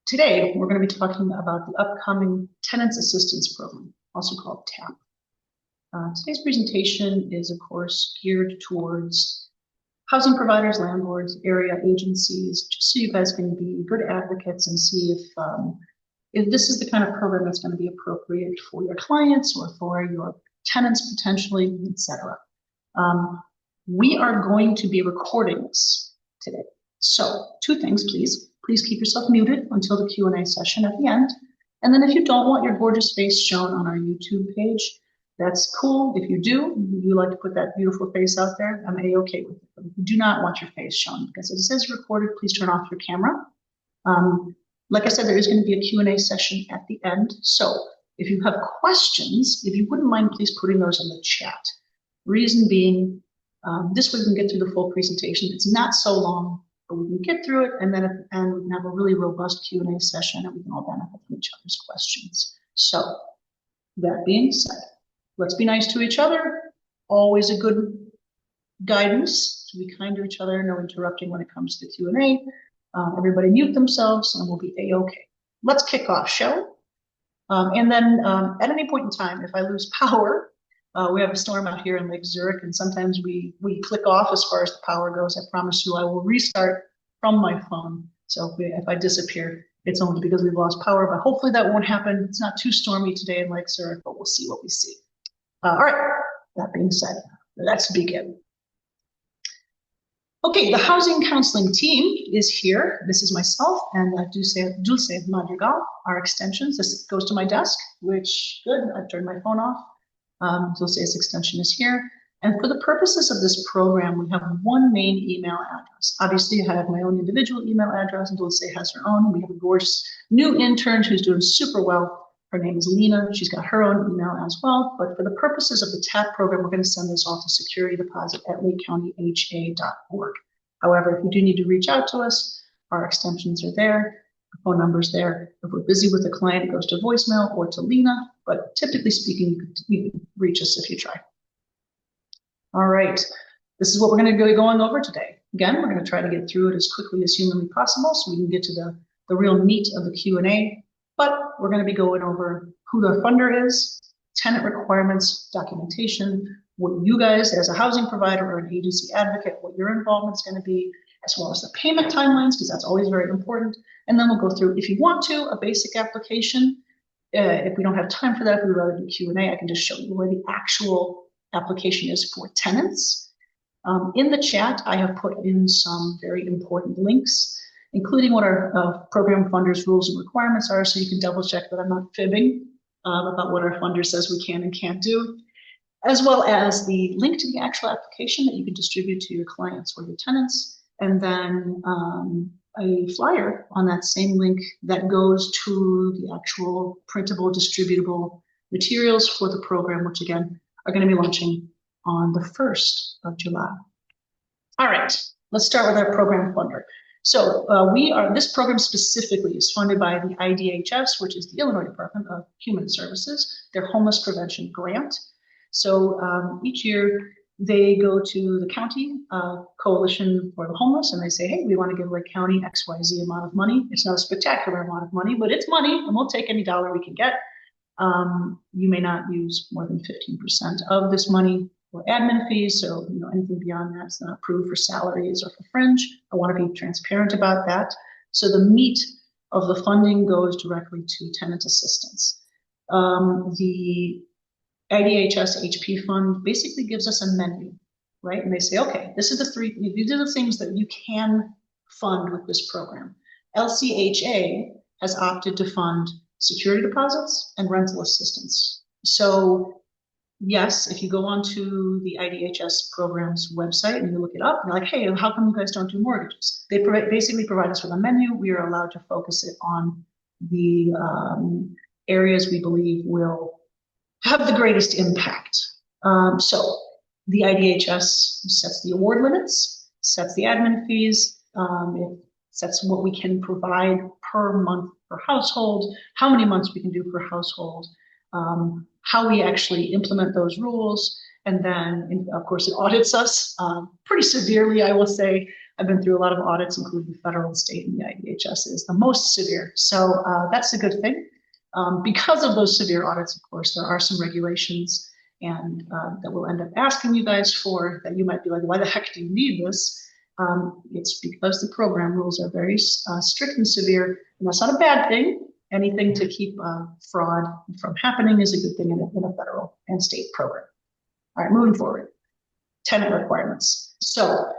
Today, we're going to be talking about the upcoming Tenants Assistance Program, also called TAP. Today's presentation is, of course, geared towards housing providers, landlords, area agencies, just so you guys can be good advocates and see if this is the kind of program that's going to be appropriate for your clients or for your tenants potentially, etc. We are going to be recording this today. So two things, please. Please keep yourself muted until the Q&A session at the end. And then if you don't want your gorgeous face shown on our YouTube page, that's cool. If you do, you like to put that beautiful face out there, I'm A-okay with it. But if you do not want your face shown, because it says recorded, please turn off your camera. Like I said, there is going to be a Q&A session at the end. So if you have questions, if you wouldn't mind, please putting those in the chat. Reason being, this way we can get through the full presentation. It's not so long, but we can get through it, and then at the end we can have a really robust Q&A session, and we can all benefit from each other's questions. So that being said, let's be nice to each other. Always a good guidance to be kind to each other. No interrupting when it comes to Q&A. Everybody mute themselves, and we'll be A-okay. Let's kick off, shall we? And then at any point in time, if I lose power, we have a storm out here in Lake Zurich, and sometimes we click off as far as the power goes. I promise you I will restart from my phone. So if I disappear, it's only because we've lost power, but hopefully that won't happen. It's not too stormy today in Lake Zurich, but we'll see what we see. All right, that being said, let's begin. Okay, the housing counseling team is here. This is myself and Dulce Madrigal, our extensions. This goes to my desk, which, good, I've turned my phone off. Dulce's extension is here. And for the purposes of this program, we have one main email address. Obviously, I have my own individual email address, and Dulce has her own. We have a gorgeous new intern who's doing super well. Her name is Lena. She's got her own email as well. But for the purposes of the TAP program, we're going to send this off to securitydeposit@lakecountyha.org. However, if you do need to reach out to us, our extensions are there. The phone number's there. If we're busy with a client, it goes to voicemail or to Lena. But typically speaking, you can reach us if you try. All right. This is what we're going to be going over today. Again, we're going to try to get through it as quickly as humanly possible so we can get to the real meat of the Q&A. But we're going to be going over who the funder is, tenant requirements, documentation, what you guys as a housing provider or an agency advocate, what your involvement is going to be, as well as the payment timelines, because that's always very important. And then we'll go through, if you want to, a basic application. If we don't have time for that, if we'd rather do Q&A, I can just show you where the actual application is for tenants. In the chat, I have put in some very important links, including what our program funders' rules and requirements are, so you can double check that I'm not fibbing about what our funder says we can and can't do, as well as the link to the actual application that you can distribute to your clients or your tenants, and then a flyer on that same link that goes to the actual printable, distributable materials for the program, which again are going to be launching on the 1st of July. All right, let's start with our program funder. So this program specifically is funded by the IDHS, which is the Illinois Department of Human Services, their homeless prevention grant. So each year they go to the county coalition for the homeless, and they say, hey, we want to give Lake County XYZ amount of money. It's not a spectacular amount of money, but it's money, and we'll take any dollar we can get. You may not use more than 15% of this money for admin fees, so anything beyond that is not approved for salaries or for fringe. I want to be transparent about that. So the meat of the funding goes directly to tenant assistance. The IDHS HP fund basically gives us a menu, right? And they say, okay, these are the things that you can fund with this program. LCHA has opted to fund security deposits and rental assistance. So yes, if you go onto the IDHS program's website and you look it up, you're like, hey, how come you guys don't do mortgages? They basically provide us with a menu. We are allowed to focus it on the areas we believe will have the greatest impact. So the IDHS sets the award limits, sets the admin fees, it sets what we can provide per month per household, how many months we can do per household, how we actually implement those rules, and then, of course, it audits us pretty severely, I will say, I've been through a lot of audits, including federal and state, and the IDHS is the most severe. So that's a good thing. Because of those severe audits, of course, there are some regulations and that we'll end up asking you guys for that you might be like, why the heck do you need this? It's because the program rules are very strict and severe, and that's not a bad thing. Anything to keep fraud from happening is a good thing in a federal and state program. All right, moving forward. Tenant requirements. So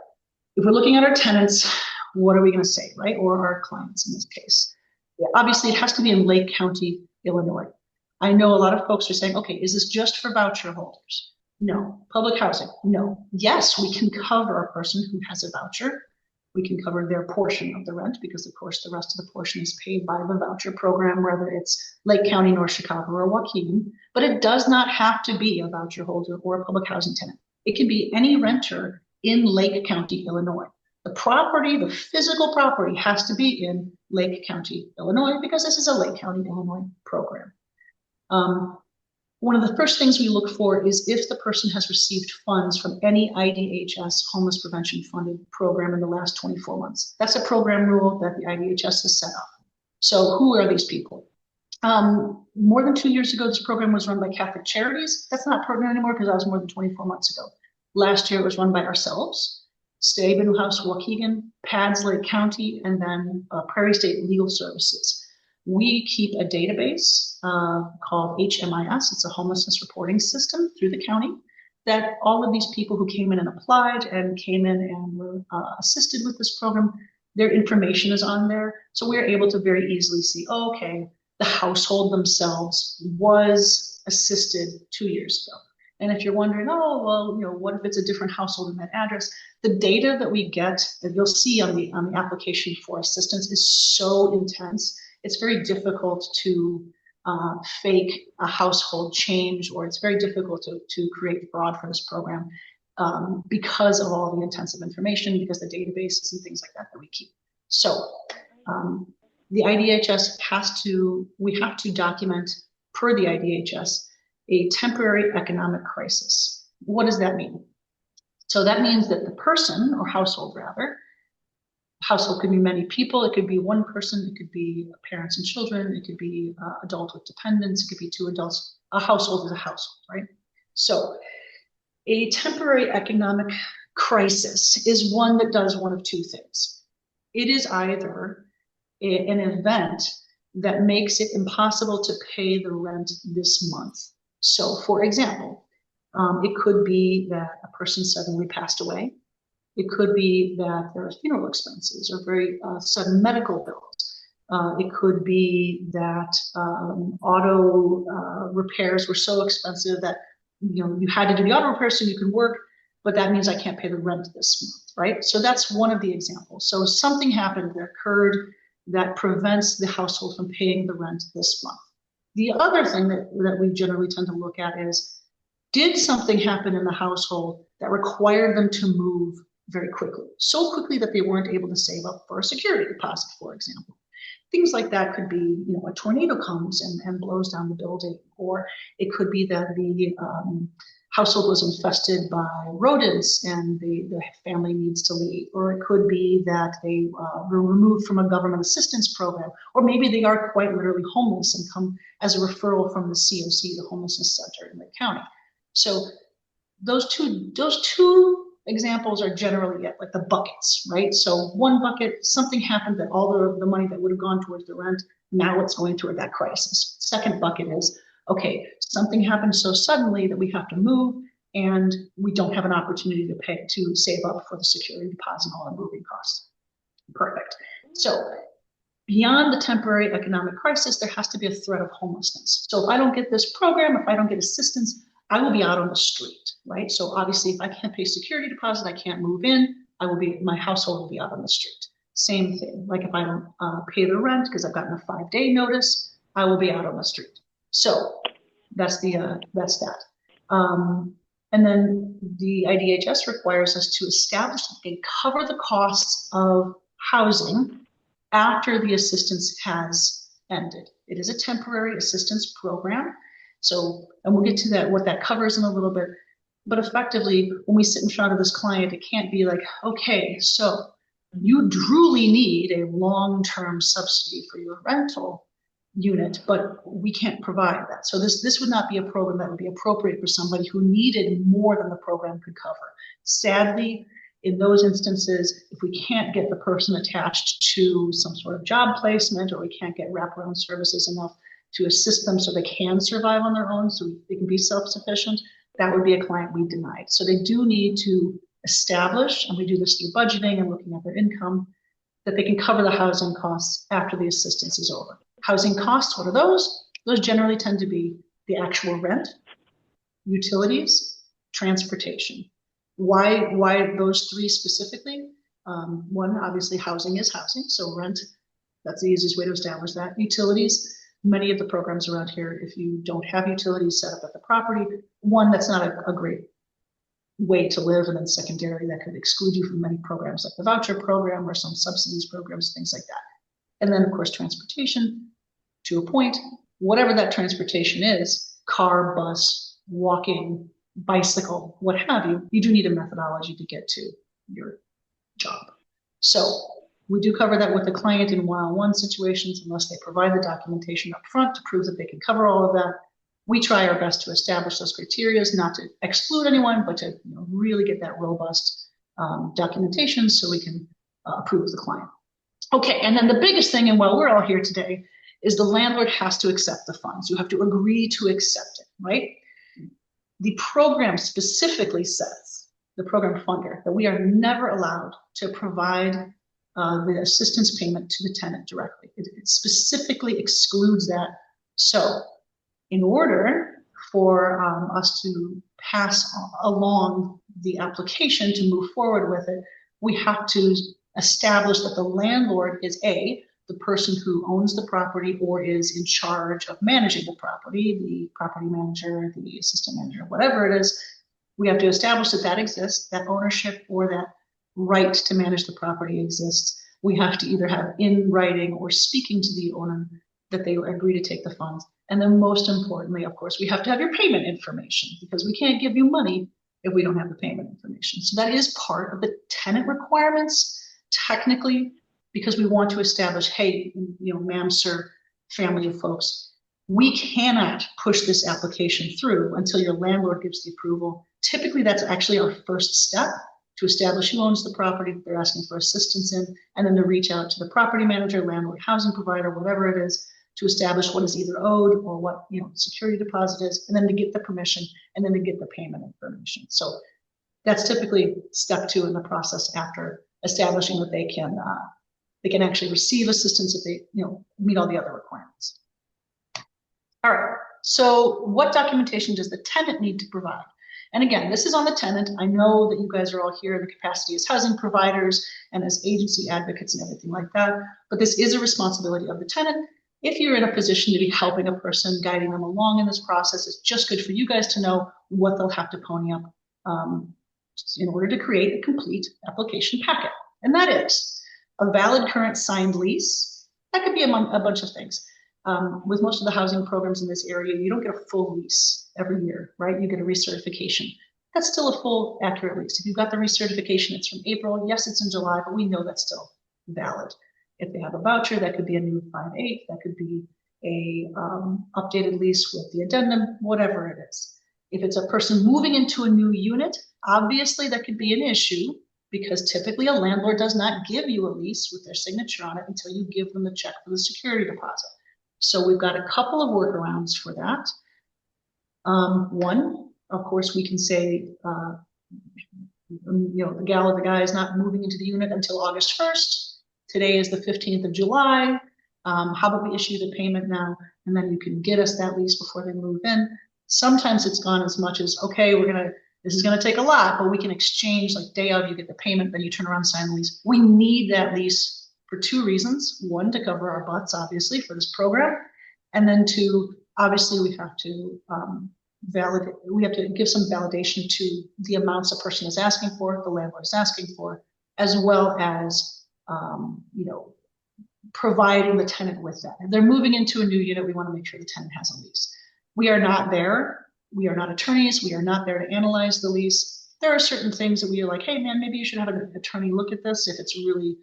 if we're looking at our tenants, what are we going to say, right? Or our clients in this case. Yeah, obviously, it has to be in Lake County, Illinois. I know a lot of folks are saying, okay, is this just for voucher holders? No. Public housing? No. Yes, we can cover a person who has a voucher. We can cover their portion of the rent because, of course, the rest of the portion is paid by the voucher program, whether it's Lake County, North Chicago, or Waukegan. But it does not have to be a voucher holder or a public housing tenant. It can be any renter in Lake County, Illinois. The property, the physical property, has to be in Lake County, Illinois, because this is a Lake County, Illinois program. One of the first things we look for is if the person has received funds from any IDHS homeless prevention funded program in the last 24 months. That's a program rule that the IDHS has set up. So who are these people? More than 2 years ago, this program was run by Catholic Charities. That's not a program anymore because that was more than 24 months ago. Last year, it was run by ourselves, Stable House, Waukegan, PADS Lake County, and then Prairie State Legal Services. We keep a database called HMIS. It's a homelessness reporting system through the county that all of these people who came in and applied and came in and were assisted with this program, their information is on there. So we're able to very easily see, oh, okay, the household themselves was assisted 2 years ago. And if you're wondering, oh, well, you know, what if it's a different household in that address? The data that we get, that you'll see on the application for assistance, is so intense. It's very difficult to fake a household change, or it's very difficult to create fraud for this program because of all the intensive information, because the databases and things like that we keep. So the IDHS we have to document, per the IDHS, a temporary economic crisis. What does that mean? So that means that the person, or household rather, household could be many people, it could be one person, it could be parents and children, it could be adult with dependents, it could be two adults. A household is a household, right? So a temporary economic crisis is one that does one of two things. It is either an event that makes it impossible to pay the rent this month. So for example, it could be that a person suddenly passed away. It could be that there are funeral expenses or very sudden medical bills. It could be that auto repairs were so expensive that you had to do the auto repairs so you could work, but that means I can't pay the rent this month, right? So that's one of the examples. So something happened that occurred that prevents the household from paying the rent this month. The other thing that we generally tend to look at is, did something happen in the household that required them to move very quickly, so quickly that they weren't able to save up for a security deposit, for example? Things like that could be, a tornado comes and blows down the building, or it could be that the household was infested by rodents and the family needs to leave, or it could be that they were removed from a government assistance program, or maybe they are quite literally homeless and come as a referral from the COC, the homelessness center in the county. So those two examples are generally like the buckets, right? So one bucket, something happened that all the money that would have gone towards the rent, now it's going toward that crisis. Second bucket is, okay, something happened so suddenly that we have to move and we don't have an opportunity to save up for the security deposit and all the moving costs. Perfect. So beyond the temporary economic crisis, there has to be a threat of homelessness. So if I don't get this program, if I don't get assistance, I will be out on the street, right? So obviously, if I can't pay security deposit, I can't move in, my household will be out on the street. Same thing, like if I don't pay the rent because I've gotten a 5-day notice, I will be out on the street. So that's that. And then the IDHS requires us to establish and cover the costs of housing after the assistance has ended. It is a temporary assistance program. So, and we'll get to that, what that covers in a little bit. But effectively, when we sit in front of this client, it can't be like, okay, so You truly need a long-term subsidy for your rental unit, but we can't provide that. So this would not be a program that would be appropriate for somebody who needed more than the program could cover. Sadly, in those instances, if we can't get the person attached to some sort of job placement, or we can't get wraparound services enough to assist them so they can survive on their own, so they can be self-sufficient, that would be a client we denied. So they do need to establish, and we do this through budgeting and looking at their income, that they can cover the housing costs after the assistance is over. Housing costs, what are those? Those generally tend to be the actual rent, utilities, transportation. Why those three specifically? One, obviously housing is housing, so rent, that's the easiest way to establish that. Utilities, many of the programs around here, if you don't have utilities set up at the property, one, that's not a great way to live, and then secondary, that could exclude you from many programs like the voucher program or some subsidies programs, things like that. And then of course, transportation, to a point, whatever that transportation is, car, bus, walking, bicycle, what have you, you do need a methodology to get to your job. So we do cover that with the client in one-on-one situations, unless they provide the documentation up front to prove that they can cover all of that. We try our best to establish those criteria, not to exclude anyone, but to really get that robust documentation so we can approve the client. Okay, and then the biggest thing, and while we're all here today, is the landlord has to accept the funds. You have to agree to accept it, right? The program specifically says, the program funder, that we are never allowed to provide the assistance payment to the tenant directly. It specifically excludes that. So in order for us to pass along the application to move forward with it, we have to establish that the landlord is the person who owns the property or is in charge of managing the property, the property manager, the assistant manager, whatever it is. We have to establish that that exists, that ownership or that right to manage the property exists. We have to either have in writing or speaking to the owner that they agree to take the funds. And then most importantly, of course, we have to have your payment information, because we can't give you money if we don't have the payment information. So that is part of the tenant requirements, technically, because we want to establish, hey, ma'am, sir, family of folks, we cannot push this application through until your landlord gives the approval. Typically, that's actually our first step, to establish who owns the property that they're asking for assistance in, and then to reach out to the property manager, landlord, housing provider, whatever it is, to establish what is either owed or what security deposit is, and then to get the permission, and then to get the payment information. So that's typically step 2 in the process after establishing that they can actually receive assistance if they meet all the other requirements. All right, so what documentation does the tenant need to provide? And again, this is on the tenant. I know that you guys are all here in the capacity as housing providers and as agency advocates and everything like that, but this is a responsibility of the tenant. If you're in a position to be helping a person, guiding them along in this process, it's just good for you guys to know what they'll have to pony up in order to create a complete application packet. And that is a valid current signed lease. That could be among a bunch of things. With most of the housing programs in this area, you don't get a full lease every year, right? You get a recertification. That's still a full, accurate lease. If you've got the recertification, it's from April. Yes, it's in July, but we know that's still valid. If they have a voucher, that could be a new 5/8, that could be a updated lease with the addendum, whatever it is. If it's a person moving into a new unit, obviously that could be an issue, because typically a landlord does not give you a lease with their signature on it until you give them the check for the security deposit. So we've got a couple of workarounds for that. One, of course, we can say, the gal or the guy is not moving into the unit until August 1st. Today is the 15th of July. How about we issue the payment now, and then you can get us that lease before they move in. Sometimes it's gone as much as, okay, this is gonna take a lot, but we can exchange, like day of, you get the payment, then you turn around, sign the lease. We need that lease for 2 reasons. 1, to cover our butts, obviously, for this program. And then 2, obviously we have to give some validation to the amounts a person is asking for, the landlord is asking for, as well as providing the tenant with that. If they're moving into a new unit, we want to make sure the tenant has a lease. We are not there. We are not attorneys. We are not there to analyze the lease. there are certain things that we are like, hey man, maybe you should have an attorney look at this if it's really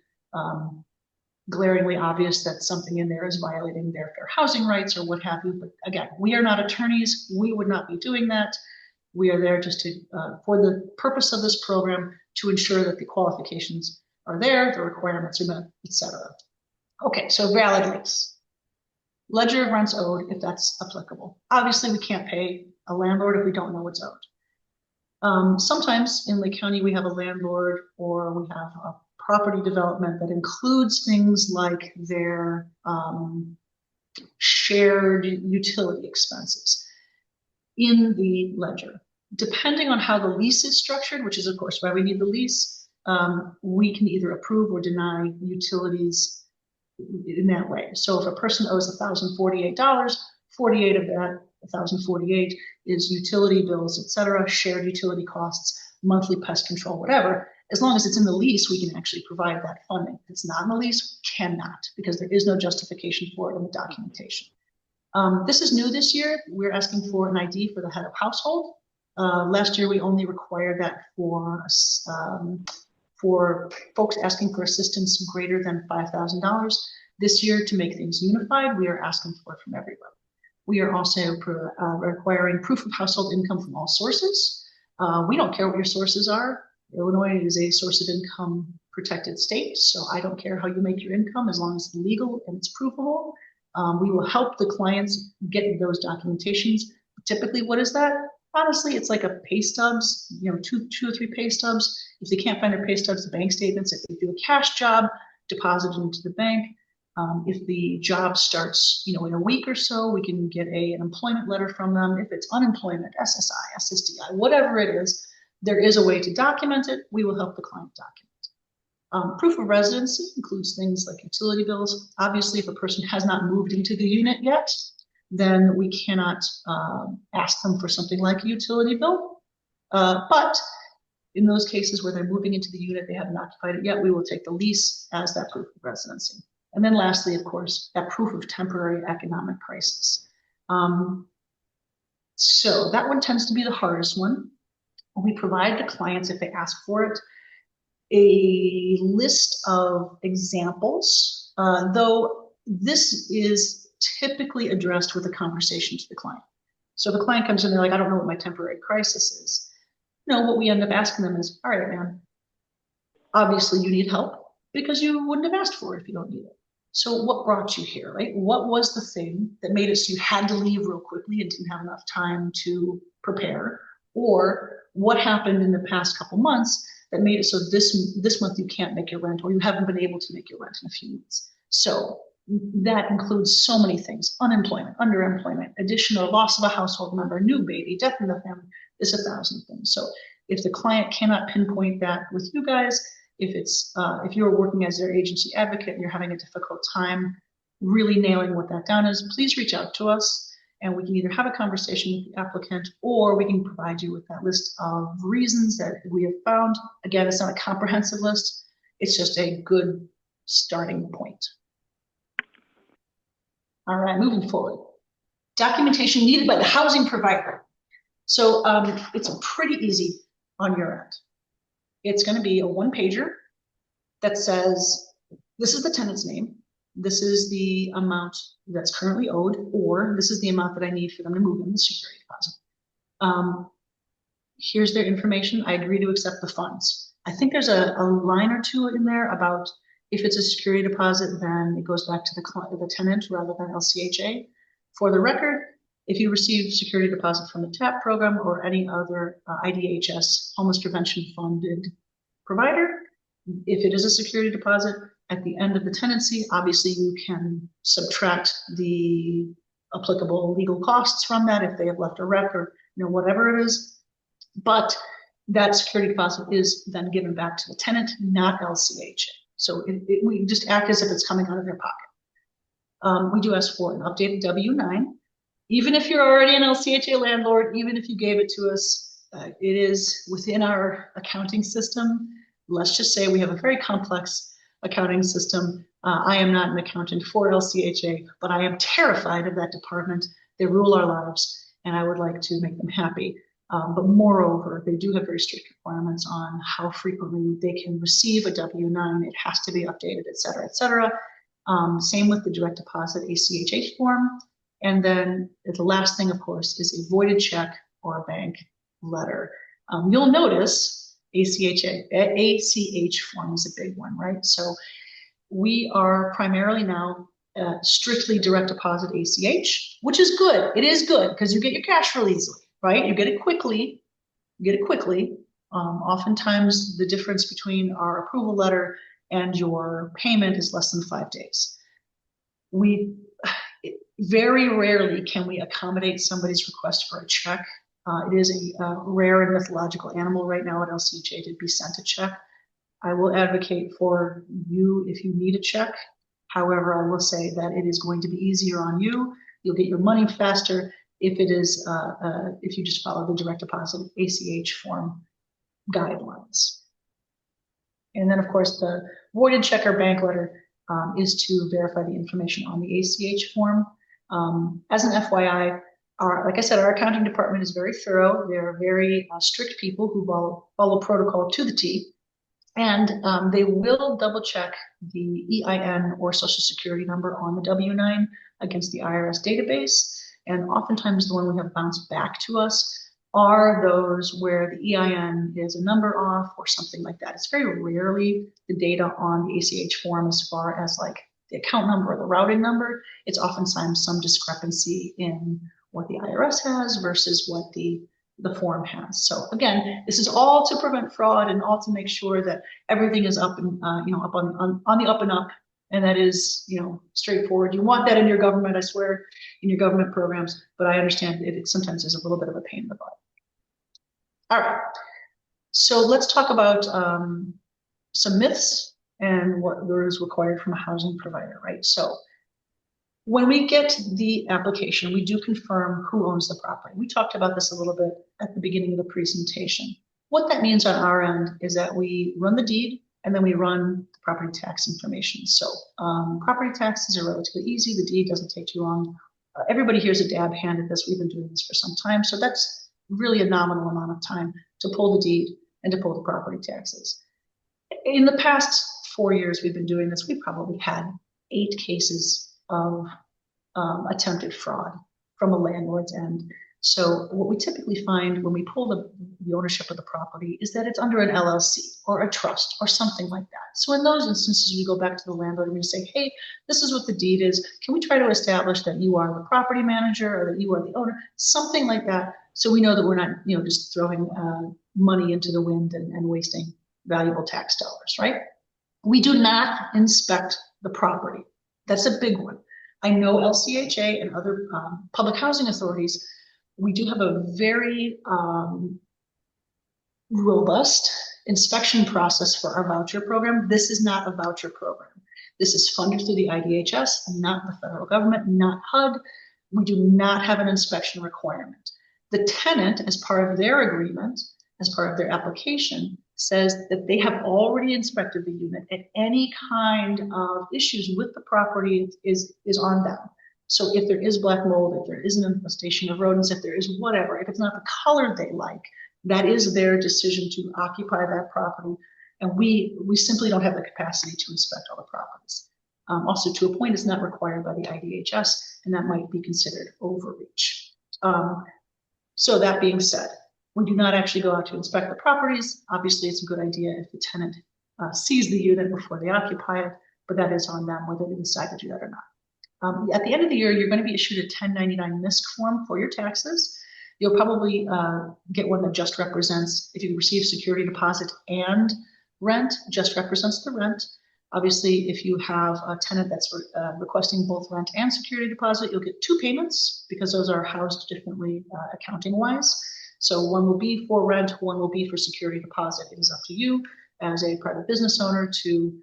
glaringly obvious that something in there is violating their fair housing rights or what have you. But again, we are not attorneys. We would not be doing that. We are there just to, for the purpose of this program, to ensure that the qualifications are there, the requirements are met, etc. Okay, so valid lease. Ledger of rents owed, if that's applicable. Obviously, we can't pay a landlord if we don't know what's owed. Sometimes in Lake County, we have a landlord or we have a property development that includes things like their shared utility expenses in the ledger. Depending on how the lease is structured, which is of course why we need the lease, we can either approve or deny utilities in that way. So if a person owes $1,048, 48 of that 1,048 is utility bills, etc., shared utility costs, monthly pest control, whatever. As long as it's in the lease, we can actually provide that funding. If it's not in the lease, we cannot, because there is no justification for it in the documentation. This is new this year. We're asking for an ID for the head of household. Last year, we only required that for folks asking for assistance greater than $5,000. This year, to make things unified, we are asking for it from everyone. We are also requiring proof of household income from all sources. We don't care what your sources are. Illinois is a source of income protected state, so I don't care how you make your income as long as it's legal and it's provable. We will help the clients get those documentations. Typically, what is that? Honestly, it's like a pay stubs, two or three pay stubs. If they can't find their pay stubs, the bank statements. If they do a cash job, deposit it into the bank. If the job starts, in a week or so, we can get an employment letter from them. If it's unemployment, SSI, SSDI, whatever it is, there is a way to document it. We will help the client document. Proof of residency includes things like utility bills. Obviously, if a person has not moved into the unit yet, then we cannot ask them for something like a utility bill. But in those cases where they're moving into the unit, they haven't occupied it yet, we will take the lease as that proof of residency. And then lastly, of course, that proof of temporary economic crisis. So that one tends to be the hardest one. We provide the clients, if they ask for it, a list of examples, though this is typically addressed with a conversation to the client. So the client comes in, they're like, I don't know what my temporary crisis is. What we end up asking them is, all right, man, obviously you need help because you wouldn't have asked for it if you don't need it. So what brought you here, right? What was the thing that made it so you had to leave real quickly and didn't have enough time to prepare? Or what happened in the past couple months that made it so this month you can't make your rent or you haven't been able to make your rent in a few months? So that includes so many things: unemployment, underemployment, additional loss of a household member, new baby, death in the family. There's 1,000 things. So if the client cannot pinpoint that with you guys, if you're working as their agency advocate and you're having a difficult time really nailing what that down is, please reach out to us and we can either have a conversation with the applicant or we can provide you with that list of reasons that we have found. Again, it's not a comprehensive list. It's just a good starting point. All right, moving forward. Documentation needed by the housing provider. So it's pretty easy on your end. It's going to be a one-pager that says, this is the tenant's name, this is the amount that's currently owed, or this is the amount that I need for them to move in the security deposit. Here's their information. I agree to accept the funds. I think there's a line or two in there about if it's a security deposit, then it goes back to the tenant rather than LCHA. For the record, if you receive security deposit from the TAP program or any other IDHS homeless prevention funded provider, if it is a security deposit, at the end of the tenancy, obviously you can subtract the applicable legal costs from that if they have left a rec or whatever it is. But that security deposit is then given back to the tenant, not LCHA. So we just act as if it's coming out of their pocket. We do ask for an updated W-9. Even if you're already an LCHA landlord, even if you gave it to us, it is within our accounting system. Let's just say we have a very complex accounting system. I am not an accountant for LCHA, but I am terrified of that department. They rule our lives, and I would like to make them happy. But moreover, they do have very strict requirements on how frequently they can receive a W-9. It has to be updated, et cetera, et cetera. Same with the direct deposit ACHH form. And then the last thing, of course, is a voided check or a bank letter. You'll notice ACH form is a big one, right? So we are primarily now strictly direct deposit ACH, which is good. It is good because you get your cash real easily, right? You get it quickly. Oftentimes, the difference between our approval letter and your payment is less than 5 days. Very rarely can we accommodate somebody's request for a check. It is a rare and mythological animal right now at LCHA to be sent a check. I will advocate for you if you need a check. However, I will say that it is going to be easier on you. You'll get your money faster if it is if you just follow the direct deposit ACH form guidelines. And then, of course, the voided check or bank letter is to verify the information on the ACH form. As an FYI, like I said, our accounting department is very thorough. They're very strict people who follow protocol to the T. And they will double check the EIN or social security number on the W-9 against the IRS database. And oftentimes the one we have bounced back to us are those where the EIN is a number off or something like that. It's very rarely the data on the ACH form as far as like the account number or the routing number. It's oftentimes some discrepancy in what the IRS has versus what the form has. So again, this is all to prevent fraud and all to make sure that everything is up and up on the up and up, and that is straightforward. You want that in your government, I swear, in your government programs, but I understand it sometimes is a little bit of a pain in the butt. All right, so let's talk about some myths and what is required from a housing provider, right? So when we get the application, we do confirm who owns the property. We talked about this a little bit at the beginning of the presentation. What that means on our end is that we run the deed and then we run the property tax information. So property taxes are relatively easy. The deed doesn't take too long. Everybody here is a dab hand at this. We've been doing this for some time. So that's really a nominal amount of time to pull the deed and to pull the property taxes. In the past 4 years we've been doing this, we probably had 8 cases of attempted fraud from a landlord's end. So what we typically find when we pull the ownership of the property is that it's under an LLC or a trust or something like that. So in those instances, we go back to the landlord and we say, hey, this is what the deed is. Can we try to establish that you are the property manager or that you are the owner, something like that, so we know that we're not just throwing money into the wind and wasting valuable tax dollars, right? We do not inspect the property. That's a big one. I know LCHA and other public housing authorities, we do have a very robust inspection process for our voucher program. This is not a voucher program. This is funded through the IDHS, not the federal government, not HUD. We do not have an inspection requirement. The tenant, as part of their agreement, as part of their application, says that they have already inspected the unit and any kind of issues with the property is on them. So if there is black mold, if there is an infestation of rodents, if there is whatever, if it's not the color they like, that is their decision to occupy that property. And we simply don't have the capacity to inspect all the properties. Also, to a point, it's not required by the IDHS, and that might be considered overreach. So that being said, we do not actually go out to inspect the properties. Obviously, it's a good idea if the tenant sees the unit before they occupy it, but that is on them whether they decide to do that or not. At the end of the year, you're going to be issued a 1099 MISC form for your taxes. You'll probably get one that just represents, if you receive security deposit and rent, just represents the rent. Obviously, if you have a tenant that's requesting both rent and security deposit, you'll get 2 payments because those are housed differently accounting-wise. So one will be for rent, one will be for security deposit. It is up to you as a private business owner to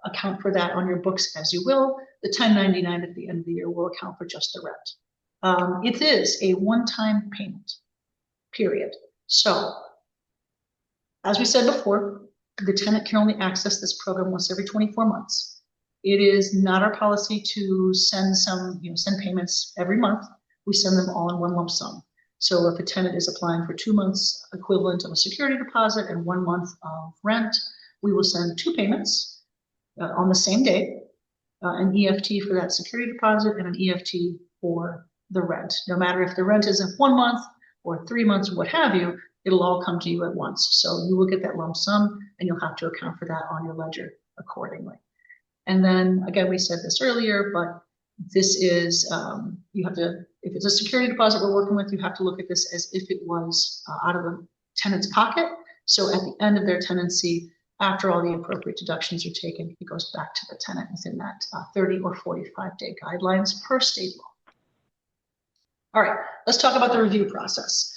account for that on your books as you will. The 1099 at the end of the year will account for just the rent. It is a one-time payment, period. So, as we said before, the tenant can only access this program once every 24 months. It is not our policy to send payments every month. We send them all in one lump sum. So if a tenant is applying for 2 months equivalent of a security deposit and 1 month of rent, we will send 2 payments on the same day, an EFT for that security deposit and an EFT for the rent. No matter if the rent is in 1 month or 3 months, what have you, it'll all come to you at once. So you will get that lump sum and you'll have to account for that on your ledger accordingly. And then again, we said this earlier, but this is, you have to, if it's a security deposit we're working with, you have to look at this as if it was out of the tenant's pocket. So at the end of their tenancy, after all the appropriate deductions are taken, it goes back to the tenant within that 30 or 45-day guidelines per state law. All right, let's talk about the review process.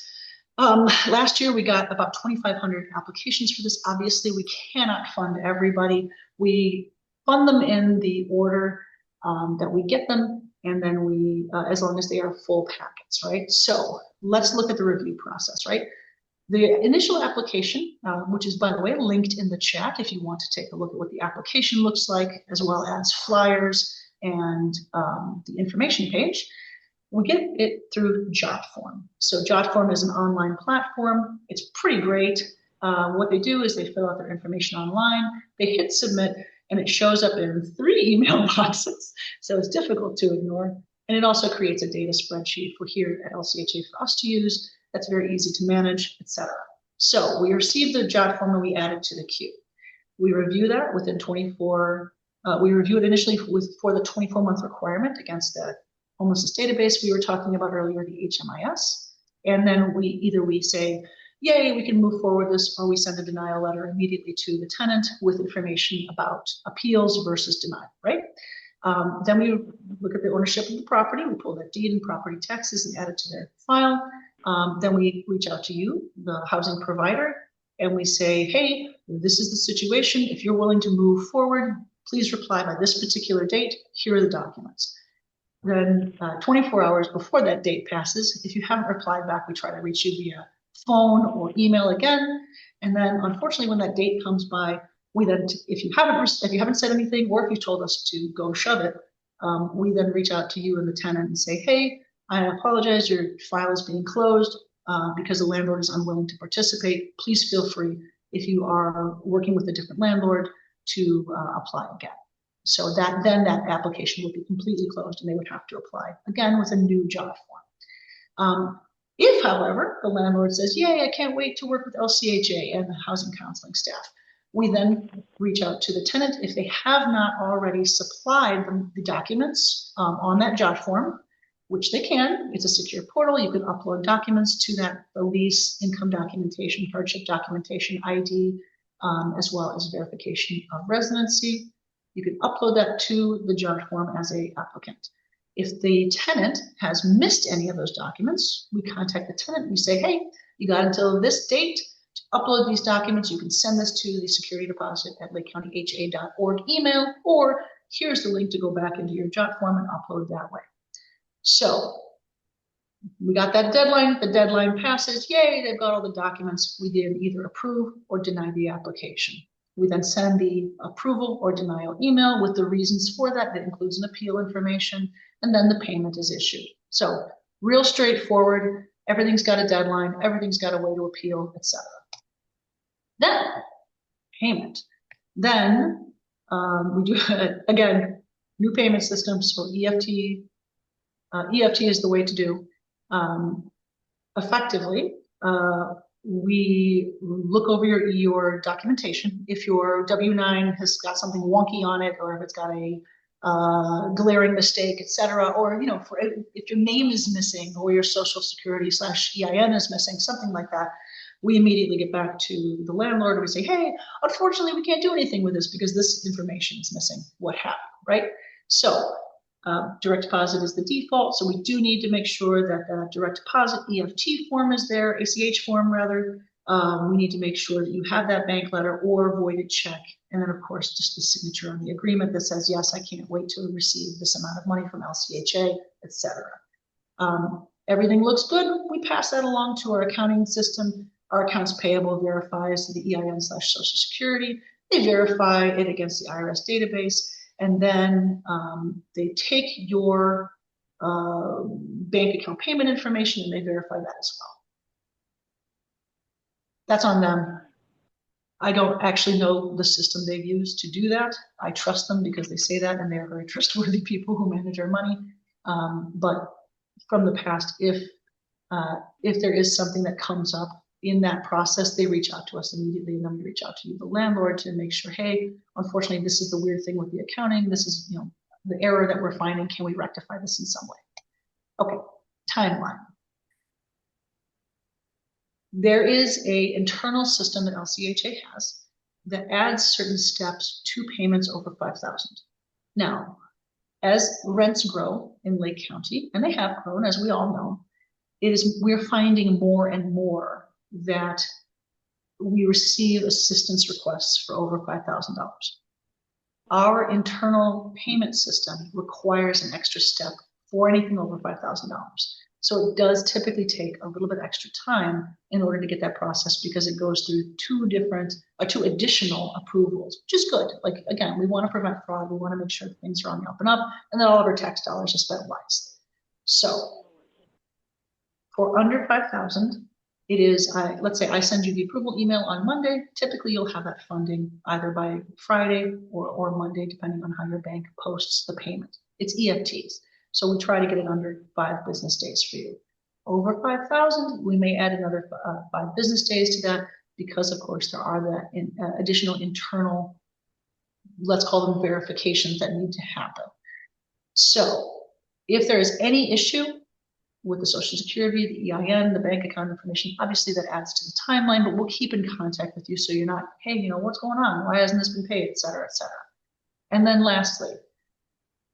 Last year, we got about 2,500 applications for this. Obviously, we cannot fund everybody. We fund them in the order that we get them, and then we, as long as they are full packets, right? So let's look at the review process, right? The initial application, which is, by the way, linked in the chat if you want to take a look at what the application looks like, as well as flyers and the information page, we get it through JotForm. So JotForm is an online platform. It's pretty great. What they do is they fill out their information online, they hit submit, and it shows up in 3 email boxes. So it's difficult to ignore. And it also creates a data spreadsheet for here at LCHA for us to use. That's very easy to manage, etc. So we received the JotForm and we add it to the queue. We review that within 24, we review it initially for the 24-month requirement against the homelessness database we were talking about earlier, the HMIS. And then we say, yay, we can move forward this, or we send a denial letter immediately to the tenant with information about appeals versus denial, right? Then we look at the ownership of the property, we pull that deed and property taxes and add it to their file. Then we reach out to you, the housing provider, and we say, hey, this is the situation. If you're willing to move forward, please reply by this particular date. Here are the documents. Then 24 hours before that date passes, if you haven't replied back, we try to reach you via phone or email again. And then unfortunately, when that date comes by, we then, if you haven't said anything, or if you told us to go shove it, we then reach out to you and the tenant and say, hey, I apologize, your file is being closed because the landlord is unwilling to participate. Please feel free, if you are working with a different landlord, to apply again. So then that application would be completely closed and they would have to apply again with a new JotForm. If, however, the landlord says, yay, I can't wait to work with LCHA and the housing counseling staff, we then reach out to the tenant. If they have not already supplied the documents on that JotForm, which they can, it's a secure portal. You can upload documents to that, the lease, income documentation, hardship documentation, ID, as well as verification of residency. You can upload that to the JotForm as an applicant. If the tenant has missed any of those documents, we contact the tenant and we say, hey, you got until this date to upload these documents. You can send this to the security deposit at lakecountyha.org email, or here's the link to go back into your JotForm and upload that way. So we got that deadline. The deadline passes. Yay, they've got all the documents. We then either approve or deny the application. We then send the approval or denial email with the reasons for that. That includes an appeal information, and then the payment is issued. So real straightforward. Everything's got a deadline. Everything's got a way to appeal, etc. Then payment. Then we do, again, new payment system. So EFT. EFT is the way to do. Effectively, we look over your documentation. If your W-9 has got something wonky on it, or if it's got a glaring mistake, etc., or if your name is missing, or your social security /EIN is missing, something like that, we immediately get back to the landlord and we say, hey, unfortunately, we can't do anything with this because this information is missing. What happened, right? So direct deposit is the default, so we do need to make sure that the direct deposit EFT form is there, ACH form rather. We need to make sure that you have that bank letter or voided check, and then of course just the signature on the agreement that says, yes, I can't wait to receive this amount of money from LCHA, etc. Everything looks good. We pass that along to our accounting system. Our accounts payable verifies the EIN/Social Security. They verify it against the IRS database. And then they take your bank account payment information, and they verify that as well. That's on them. I don't actually know the system they've used to do that. I trust them because they say that, and they are very trustworthy people who manage our money. But from the past, if there is something that comes up in that process, they reach out to us immediately, and then we reach out to you, the landlord, to make sure, hey, unfortunately, this is the weird thing with the accounting. This is, the error that we're finding. Can we rectify this in some way? Okay, timeline. There is an internal system that LCHA has that adds certain steps to payments over 5,000. Now, as rents grow in Lake County, and they have grown, as we all know, we're finding more and more that we receive assistance requests for over $5,000. Our internal payment system requires an extra step for anything over $5,000. So it does typically take a little bit extra time in order to get that process, because it goes through two additional approvals, which is good. Like, again, we want to prevent fraud. We want to make sure that things are on the up and up, and that all of our tax dollars are spent wisely. So for under 5,000, it is, let's say I send you the approval email on Monday. Typically, you'll have that funding either by Friday or Monday, depending on how your bank posts the payment. It's EFTs. So we try to get it under 5 business days for you. Over 5,000, we may add another 5 business days to that, because of course there are the additional internal, let's call them verifications, that need to happen. So if there is any issue with the Social Security, the EIN, the bank account information, obviously that adds to the timeline, but we'll keep in contact with you so you're not, hey, what's going on? Why hasn't this been paid, et cetera, et cetera. And then lastly,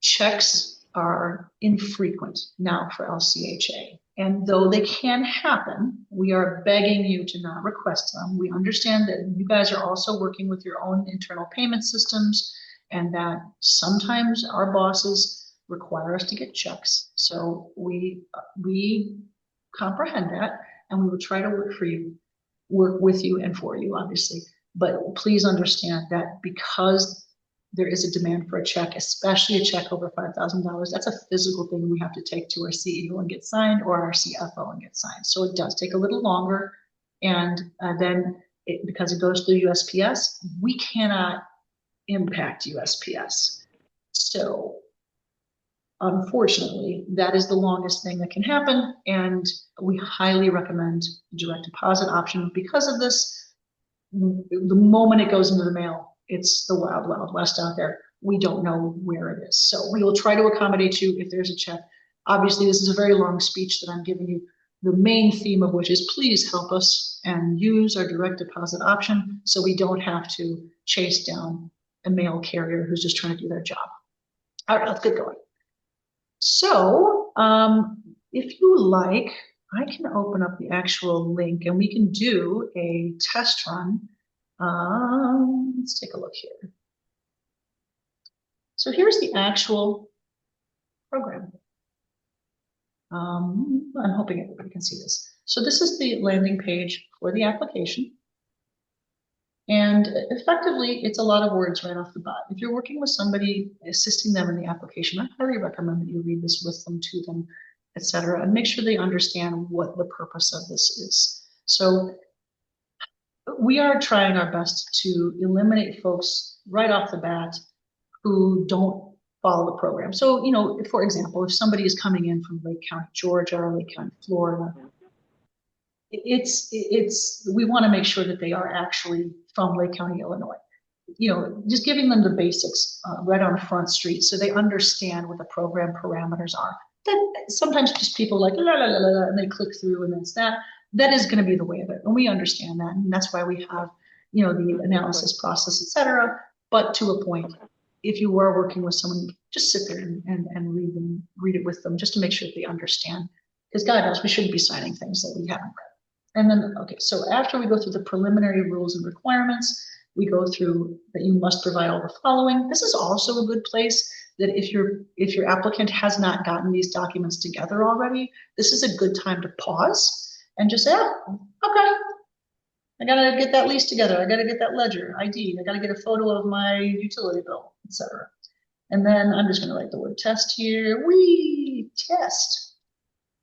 checks are infrequent now for LCHA. And though they can happen, we are begging you to not request them. We understand that you guys are also working with your own internal payment systems, and that sometimes our bosses require us to get checks. So we comprehend that, and we will try to work with you and for you, obviously. But please understand that because there is a demand for a check, especially a check over $5,000. That's a physical thing we have to take to our CEO and get signed, or our CFO and get signed. So it does take a little longer. And then because it goes through USPS, we cannot impact USPS. So unfortunately, that is the longest thing that can happen. And we highly recommend the direct deposit option because of this. The moment it goes into the mail, it's the wild, wild west out there. We don't know where it is. So we will try to accommodate you if there's a check. Obviously, this is a very long speech that I'm giving you, the main theme of which is please help us and use our direct deposit option so we don't have to chase down a mail carrier who's just trying to do their job. All right, let's get going. So if you like, I can open up the actual link and we can do a test run. Let's take a look here. So here's the actual program. I'm hoping everybody can see this. So this is the landing page for the application. And effectively, it's a lot of words right off the bat. If you're working with somebody, assisting them in the application, I highly recommend that you read this with them, to them, et cetera, and make sure they understand what the purpose of this is. So we are trying our best to eliminate folks right off the bat who don't follow the program. So, for example, if somebody is coming in from Lake County, Georgia, or Lake County, Florida, we want to make sure that they are actually from Lake County, Illinois. Just giving them the basics right on Front Street so they understand what the program parameters are. That sometimes just people like la la la la, and they click through, and that's that. That is going to be the way of it, and we understand that, and that's why we have, the analysis process, et cetera. But to a point, if you are working with someone, just sit there and read it with them, just to make sure that they understand. Because God knows we shouldn't be signing things that we haven't read. And then, okay, so after we go through the preliminary rules and requirements, we go through that you must provide all the following. This is also a good place that if your applicant has not gotten these documents together already, this is a good time to pause and just say, oh, okay, I gotta get that lease together. I gotta get that ledger, ID. I gotta get a photo of my utility bill, etc. And then I'm just going to write the word test here. We test.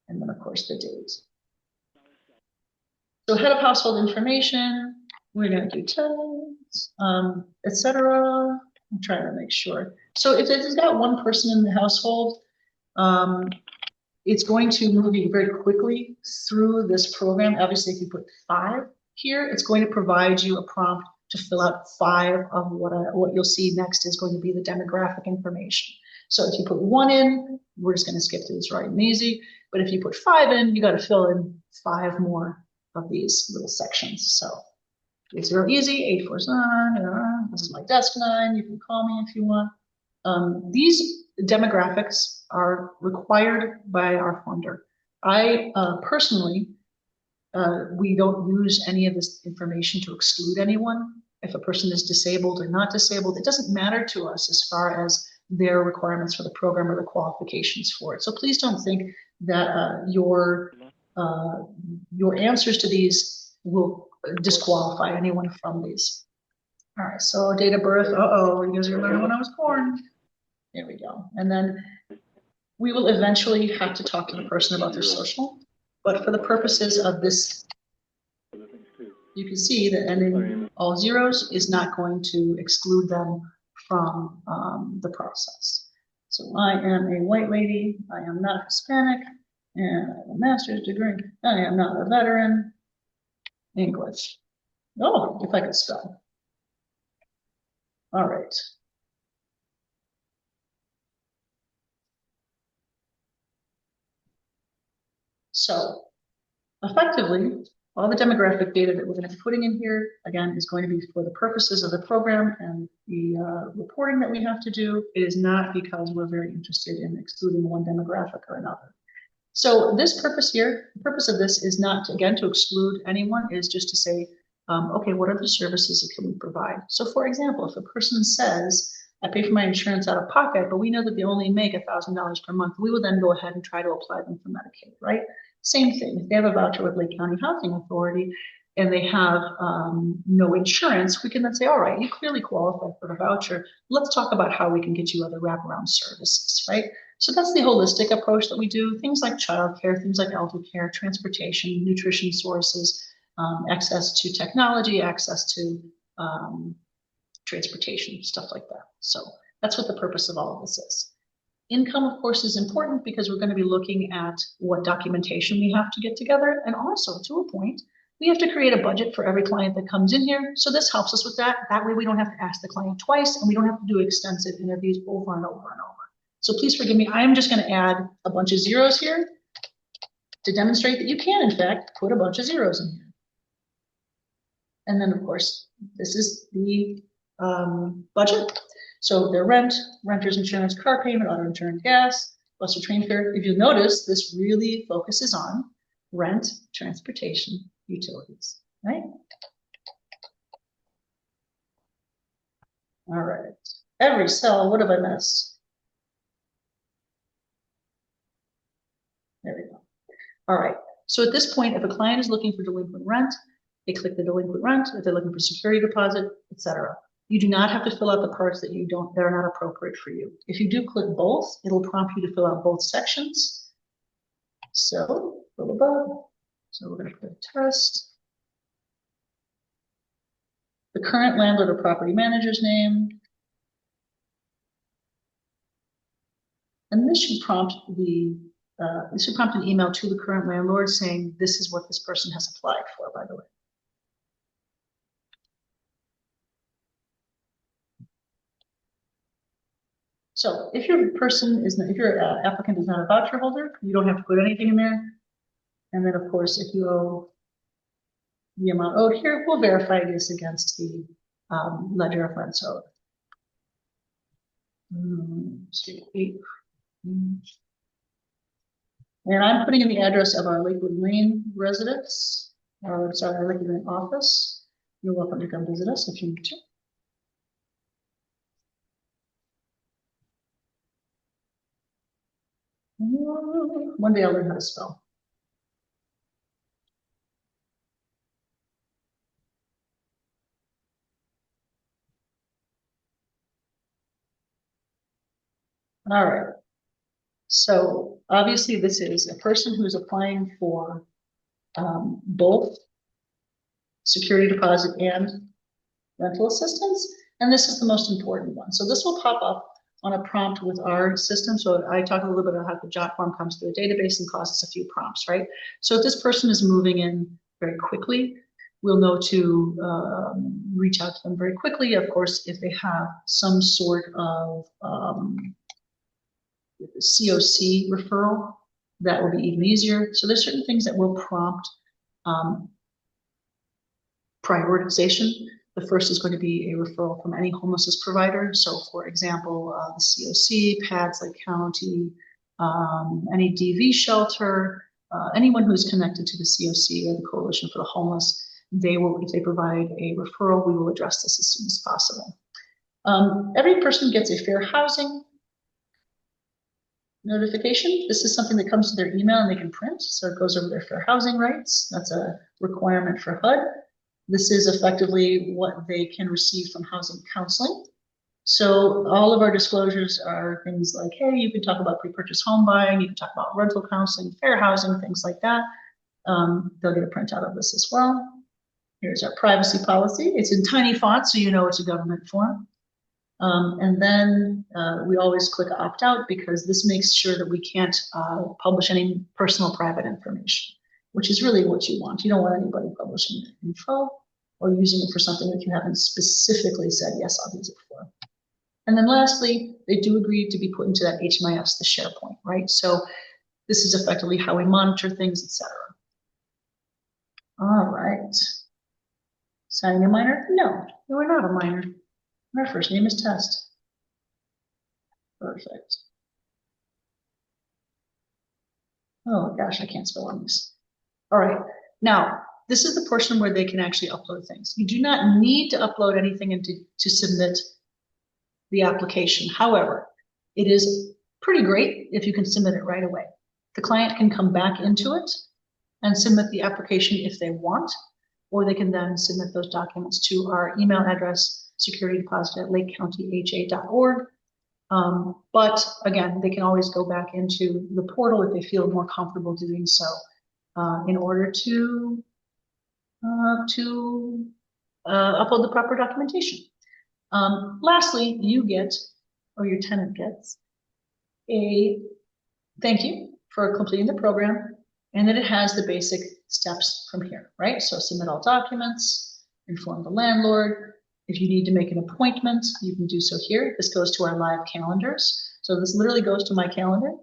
And then, of course, the date. So head of household information, we're going to do tests, etc. I'm trying to make sure. So if it's got one person in the household, it's going to move you very quickly through this program. Obviously, if you put 5 here, it's going to provide you a prompt to fill out 5 of what you'll see next is going to be the demographic information. So if you put 1 in, we're just going to skip through this right and easy. But if you put 5 in, you got to fill in 5 more of these little sections. So it's real easy. 849. This is my desk 9. You can call me if you want. These demographics are required by our funder. I personally, we don't use any of this information to exclude anyone. If a person is disabled or not disabled, it doesn't matter to us as far as their requirements for the program or the qualifications for it. So please don't think that your answers to these will disqualify anyone from these. All right, so date of birth, you guys are learning when I was born. There we go. And then we will eventually have to talk to the person about their social, but for the purposes of this, you can see that ending all zeros is not going to exclude them from the process. So I am a white lady, I am not Hispanic, and I have a master's degree. I am not a veteran. English. Oh, if I could spell. All right. So effectively, all the demographic data that we're going to be putting in here, again, is going to be for the purposes of the program and the reporting that we have to do. It is not because we're very interested in excluding one demographic or another. So this purpose here, the purpose of this is not, again, to exclude anyone, is just to say, okay, what are the services that can we provide? So for example, if a person says, I pay for my insurance out of pocket, but we know that they only make $1,000 per month, we will then go ahead and try to apply them for Medicaid, right? Same thing, if they have a voucher with Lake County Housing Authority and they have no insurance, we can then say, all right, you clearly qualify for the voucher. Let's talk about how we can get you other wraparound services, right? So that's the holistic approach that we do. Things like childcare, things like elder care, transportation, nutrition sources, access to technology, access to transportation, stuff like that. So that's what the purpose of all of this is. Income, of course, is important because we're going to be looking at what documentation we have to get together. And also, to a point, we have to create a budget for every client that comes in here. So this helps us with that. That way we don't have to ask the client twice and we don't have to do extensive interviews over and over and over. So please forgive me. I am just going to add a bunch of zeros here to demonstrate that you can, in fact, put a bunch of zeros in here. And then, of course, this is the budget. So their rent, renter's insurance, car payment, auto insurance, gas, bus or train fare. If you notice, this really focuses on rent, transportation, utilities, right? All right. Every cell, what have I missed? There we go. All right. So at this point, if a client is looking for delinquent rent, they click the delinquent rent. If they're looking for security deposit, etc. You do not have to fill out the parts that that are not appropriate for you. If you do click both, it'll prompt you to fill out both sections. So, fill above. So we're going to click test. The current landlord or property manager's name. And this should prompt an email to the current landlord saying this is what this person has applied for, by the way. So if your applicant is not a voucher holder, you don't have to put anything in there. And then of course, if you owe the amount owed here, we'll verify this against the ledger of rents owed. And I'm putting in the address of our Lakewood Lane residence, or sorry, our Lakewood Lane office. You're welcome to come visit us if you need to. One day I'll learn how to spell. All right. So obviously this is a person who's applying for both security deposit and rental assistance. And this is the most important one. So this will pop up on a prompt with our system. So I talked a little bit about how the jot form comes through a database and causes a few prompts, right? So if this person is moving in very quickly, we'll know to reach out to them very quickly. Of course, if they have some sort of COC referral, that will be even easier. So there's certain things that will prompt prioritization. The first is going to be a referral from any homelessness provider. So for example, the COC, PADS Lake County, any DV shelter, anyone who's connected to the COC or the Coalition for the Homeless, they will, if they provide a referral, we will address this as soon as possible. Every person gets a fair housing notification. This is something that comes to their email and they can print. So it goes over their fair housing rights. That's a requirement for HUD. This is effectively what they can receive from housing counseling. So all of our disclosures are things like, hey, you can talk about pre-purchase home buying, you can talk about rental counseling, fair housing, things like that. They'll get a printout of this as well. Here's our privacy policy. It's in tiny font, so you know it's a government form. And then we always click opt out because this makes sure that we can't publish any personal private information, which is really what you want. You don't want anybody publishing info or using it for something that you haven't specifically said, yes, I'll use it for. And then lastly, they do agree to be put into that HMIS, the SharePoint, right? So this is effectively how we monitor things, etc. All right. Signing a minor? No, we're not a minor. Our first name is Test. Perfect. Oh gosh, I can't spell on this. All right, now this is the portion where they can actually upload things. You do not need to upload anything to submit the application. However, it is pretty great if you can submit it right away. The client can come back into it and submit the application if they want, or they can then submit those documents to our email address, securitydeposit@lakecountyha.org. But again, they can always go back into the portal if they feel more comfortable doing so in order to upload the proper documentation. Lastly, you get, or your tenant gets, a thank you for completing the program, and then it has the basic steps from here, right? So submit all documents, inform the landlord. If you need to make an appointment, you can do so here. This goes to our live calendars. So this literally goes to my calendar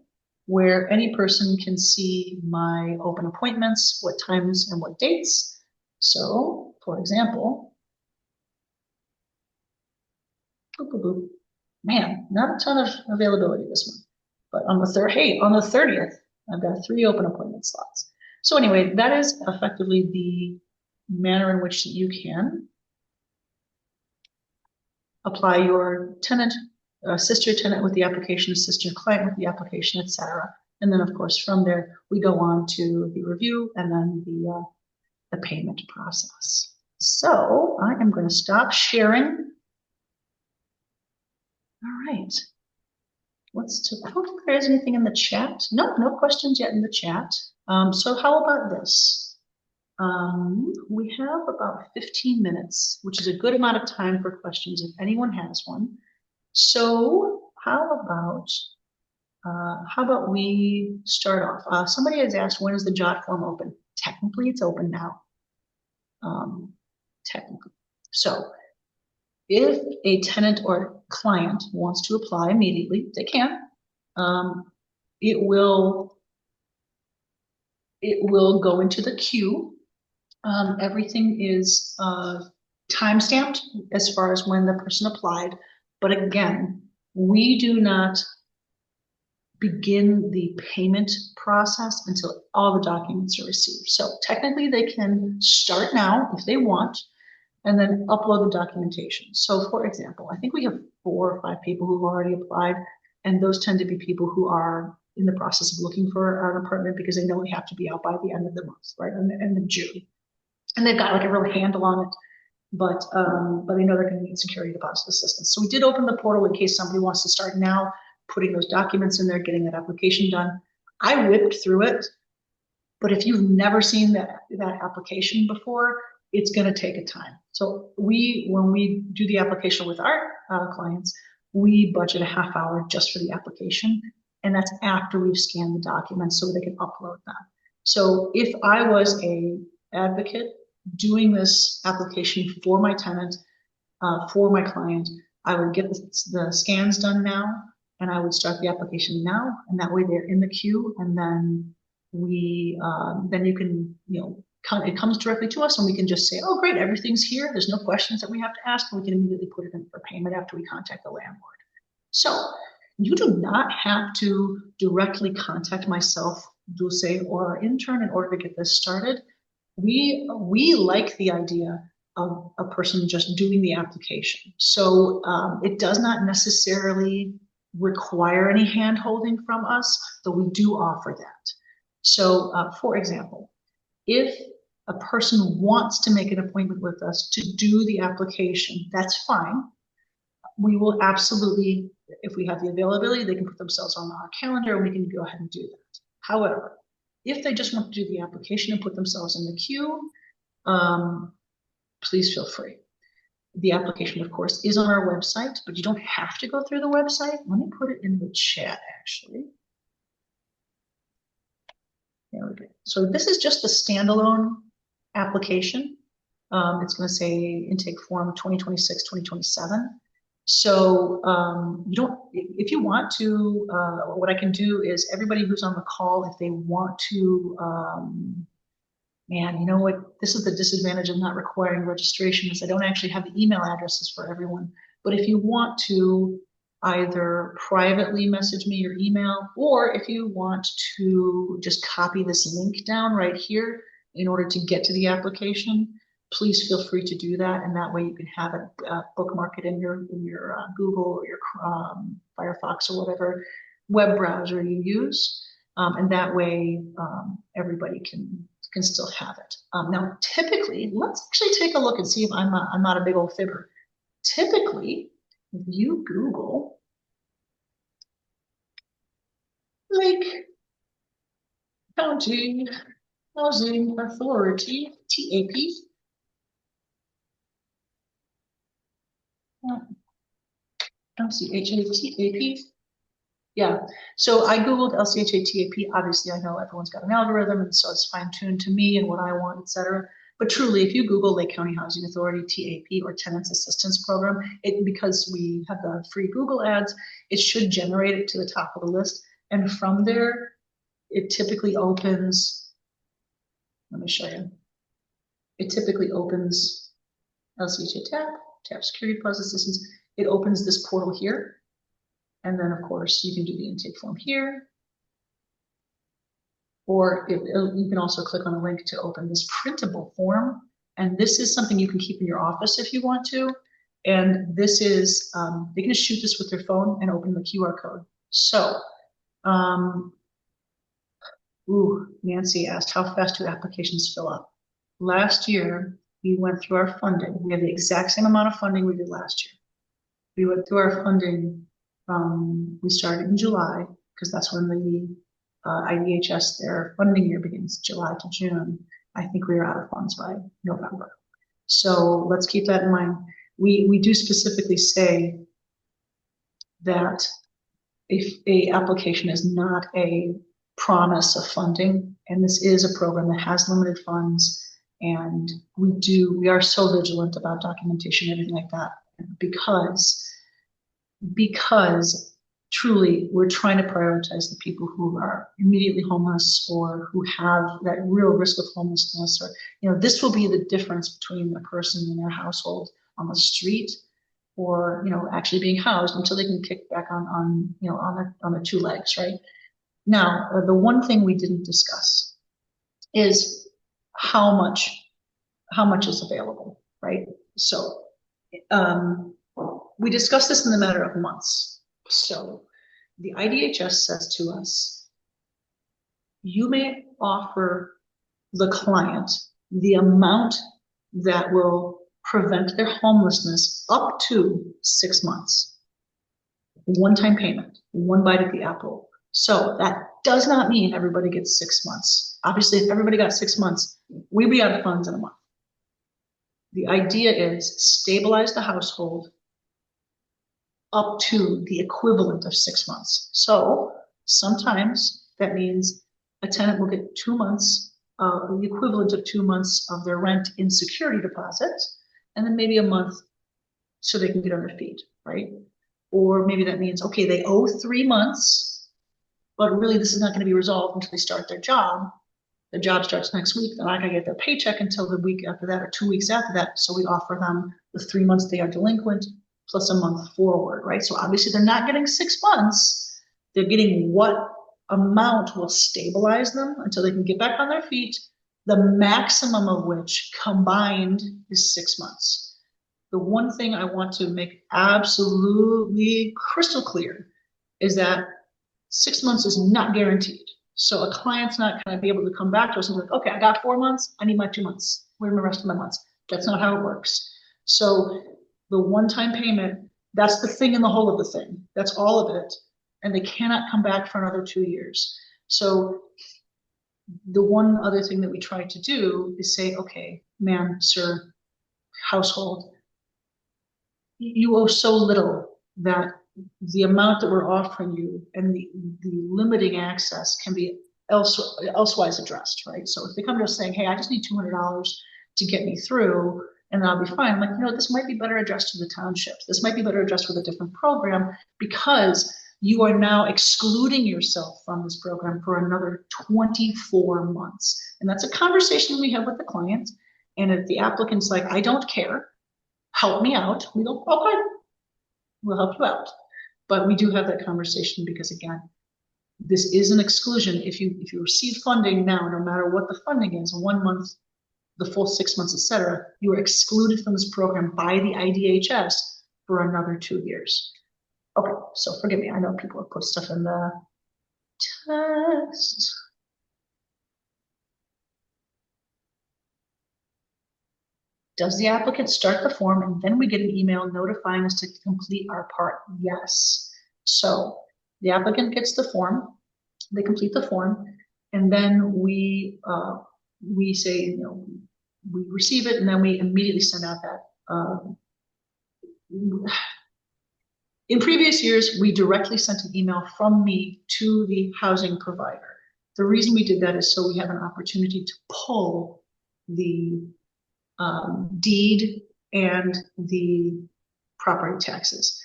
where any person can see my open appointments, what times and what dates. So for example, boop, boop, boop. Man, not a ton of availability this month, but on the 30th, I've got 3 open appointment slots. So anyway, that is effectively the manner in which you can apply your tenant, assist your tenant with the application, assist your client with the application, etc. And then of course, from there, we go on to the review and then the payment process. So I am going to stop sharing. All right. I don't think there is anything in the chat. No questions yet in the chat. So how about this? We have about 15 minutes, which is a good amount of time for questions if anyone has one. So how about we start off? Somebody has asked, when is the jot form open? Technically, it's open now. Technically. So if a tenant or client wants to apply immediately, they can. It will go into the queue. Everything is time-stamped as far as when the person applied. But again, we do not begin the payment process until all the documents are received. So technically they can start now if they want, and then upload the documentation. So for example, I think we have 4 or 5 people who've already applied, and those tend to be people who are in the process of looking for an apartment because they know they have to be out by the end of the month, right, in the end of June. And they've got like a real handle on it, but they know they're going to need security deposit assistance. So we did open the portal in case somebody wants to start now. putting those documents in there, getting that application done. I whipped through it, but if you've never seen that application before, it's going to take a time. So when we do the application with our clients, we budget a half hour just for the application, and that's after we've scanned the documents so they can upload them. So if I was a advocate doing this application for my tenant, for my client, I would get the scans done now, and I would start the application now, and that way they're in the queue, and then then you can, it comes directly to us, and we can just say, oh, great, everything's here. There's no questions that we have to ask, and we can immediately put it in for payment after we contact the landlord. So you do not have to directly contact myself, Dulce, or our intern in order to get this started. We like the idea of a person just doing the application. So it does not necessarily require any hand-holding from us, though we do offer that. So for example, if a person wants to make an appointment with us to do the application, that's fine. We will absolutely, if we have the availability, they can put themselves on our calendar and we can go ahead and do that. However, if they just want to do the application and put themselves in the queue, please feel free. The application, of course, is on our website, but you don't have to go through the website. Let me put it in the chat, actually. There we go. So this is just the standalone application. It's going to say intake form 2026-2027. So you don't, if you want to, what I can do is everybody who's on the call, if they want to, man, you know what? This is the disadvantage of not requiring registration is I don't actually have the email addresses for everyone. But if you want to either privately message me your email, or if you want to just copy this link down right here in order to get to the application, please feel free to do that. And that way you can have it bookmark it in your Google or your Firefox or whatever web browser you use. And that way everybody can still have it. Now, typically, let's actually take a look and see if I'm not a big old fibber. Typically, if you Google Lake County Housing Authority, TAP, LCHA-TAP. Yeah, so I Googled LCHA-TAP. Obviously, I know everyone's got an algorithm, and so it's fine-tuned to me and what I want, et cetera. But truly, if you Google Lake County Housing Authority, TAP, or Tenants Assistance Program, because we have the free Google ads, it should generate it to the top of the list. And from there, it typically opens, let me show you. It typically opens LCHA TAP Security Deposit Assistance. It opens this portal here. And then, of course, you can do the intake form here. Or you can also click on a link to open this printable form. And this is something you can keep in your office if you want to. And this is, they can just shoot this with their phone and open the QR code. So, Nancy asked, how fast do applications fill up? Last year, we went through our funding. We have the exact same amount of funding we did last year. We went through our funding. We started in July because that's when the IDHS, their funding year begins, July to June. I think we were out of funds by November. So let's keep that in mind. We do specifically say that if a application is not a promise of funding, and this is a program that has limited funds, and we are so vigilant about documentation, everything like that, because truly we're trying to prioritize the people who are immediately homeless or who have that real risk of homelessness, or this will be the difference between a person in their household on the street or actually being housed until they can kick back on their two legs, right? Now, the one thing we didn't discuss is how much is available, right? So we discussed this in the matter of months. So the IDHS says to us, you may offer the client the amount that will prevent their homelessness up to 6 months. one-time payment, one bite at the apple. So that does not mean everybody gets 6 months. Obviously, if everybody got 6 months, we'd be out of funds in a month. The idea is stabilize the household up to the equivalent of 6 months. So sometimes that means a tenant will get 2 months, the equivalent of 2 months of their rent in security deposit, and then maybe a month so they can get on their feet, right? Or maybe that means, okay, they owe 3 months, but really this is not going to be resolved until they start their job. The job starts next week. They're not going to get their paycheck until the week after that or 2 weeks after that. So we offer them the 3 months they are delinquent plus a month forward, right? So obviously they're not getting 6 months. They're getting what amount will stabilize them until they can get back on their feet, the maximum of which combined is 6 months. The one thing I want to make absolutely crystal clear is that 6 months is not guaranteed. So a client's not going to be able to come back to us and be like, okay, I got 4 months. I need my 2 months. Where are the rest of my months? That's not how it works. So the one-time payment, that's the thing in the whole of the thing. That's all of it. And they cannot come back for another 2 years. So the one other thing that we try to do is say, okay, ma'am, sir, household, you owe so little that the amount that we're offering you and the limiting access can be elsewise addressed, right? So if they come to us saying, hey, I just need $200 to get me through, and I'll be fine. I'm like, this might be better addressed to the townships. This might be better addressed with a different program because you are now excluding yourself from this program for another 24 months. And that's a conversation we have with the client. And if the applicant's like, I don't care, help me out, we go, okay, we'll help you out. But we do have that conversation because, again, this is an exclusion. If you receive funding now, no matter what the funding is, 1 month, the full 6 months, etc., you are excluded from this program by the IDHS for another 2 years. Okay, so forgive me. I know people have put stuff in the text. Does the applicant start the form and then we get an email notifying us to complete our part? Yes. So the applicant gets the form, they complete the form, and then we say, we receive it, and then we immediately send out that. In previous years, we directly sent an email from me to the housing provider. The reason we did that is so we have an opportunity to pull the deed and the property taxes.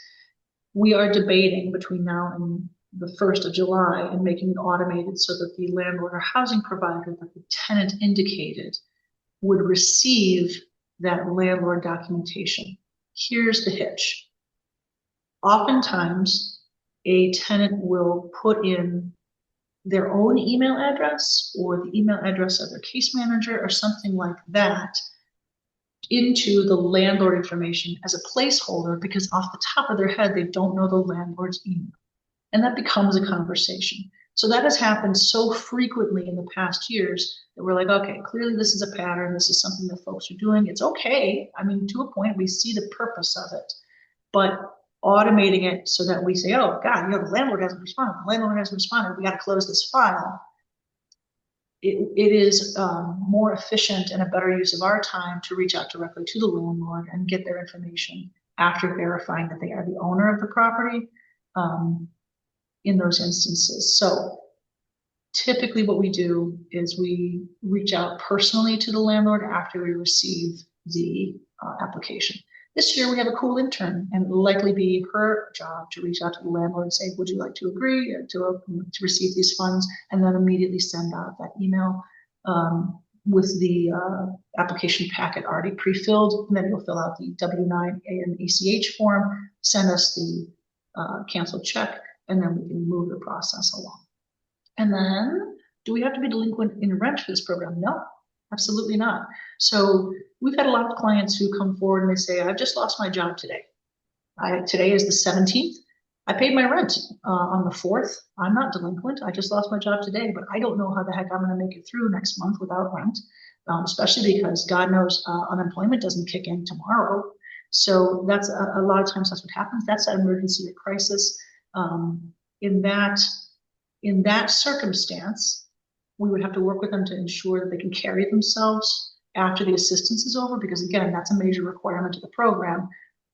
We are debating between now and the 1st of July and making it automated so that the landlord or housing provider that the tenant indicated would receive that landlord documentation. Here's the hitch. Oftentimes, a tenant will put in their own email address or the email address of their case manager or something like that into the landlord information as a placeholder because off the top of their head, they don't know the landlord's email. And that becomes a conversation. So that has happened so frequently in the past years that we're like, okay, clearly this is a pattern. This is something that folks are doing. It's okay. I mean, to a point, we see the purpose of it. But automating it so that we say, oh, God, the landlord hasn't responded. The landlord hasn't responded. We got to close this file. It is more efficient and a better use of our time to reach out directly to the landlord and get their information after verifying that they are the owner of the property in those instances. So typically what we do is we reach out personally to the landlord after we receive the application. This year we have a cool intern, and it will likely be her job to reach out to the landlord and say, would you like to agree to receive these funds? And then immediately send out that email with the application packet already pre-filled. And then you'll fill out the W-9 and ACH form, send us the canceled check, and then we can move the process along. And then, do we have to be delinquent in rent for this program? No. Absolutely not. So we've had a lot of clients who come forward and they say, I've just lost my job today. Today is the 17th. I paid my rent on the 4th. I'm not delinquent. I just lost my job today, but I don't know how the heck I'm going to make it through next month without rent, especially because God knows unemployment doesn't kick in tomorrow. So that's a lot of times that's what happens. That's an emergency or crisis. In that circumstance, we would have to work with them to ensure that they can carry themselves after the assistance is over, because again, that's a major requirement of the program.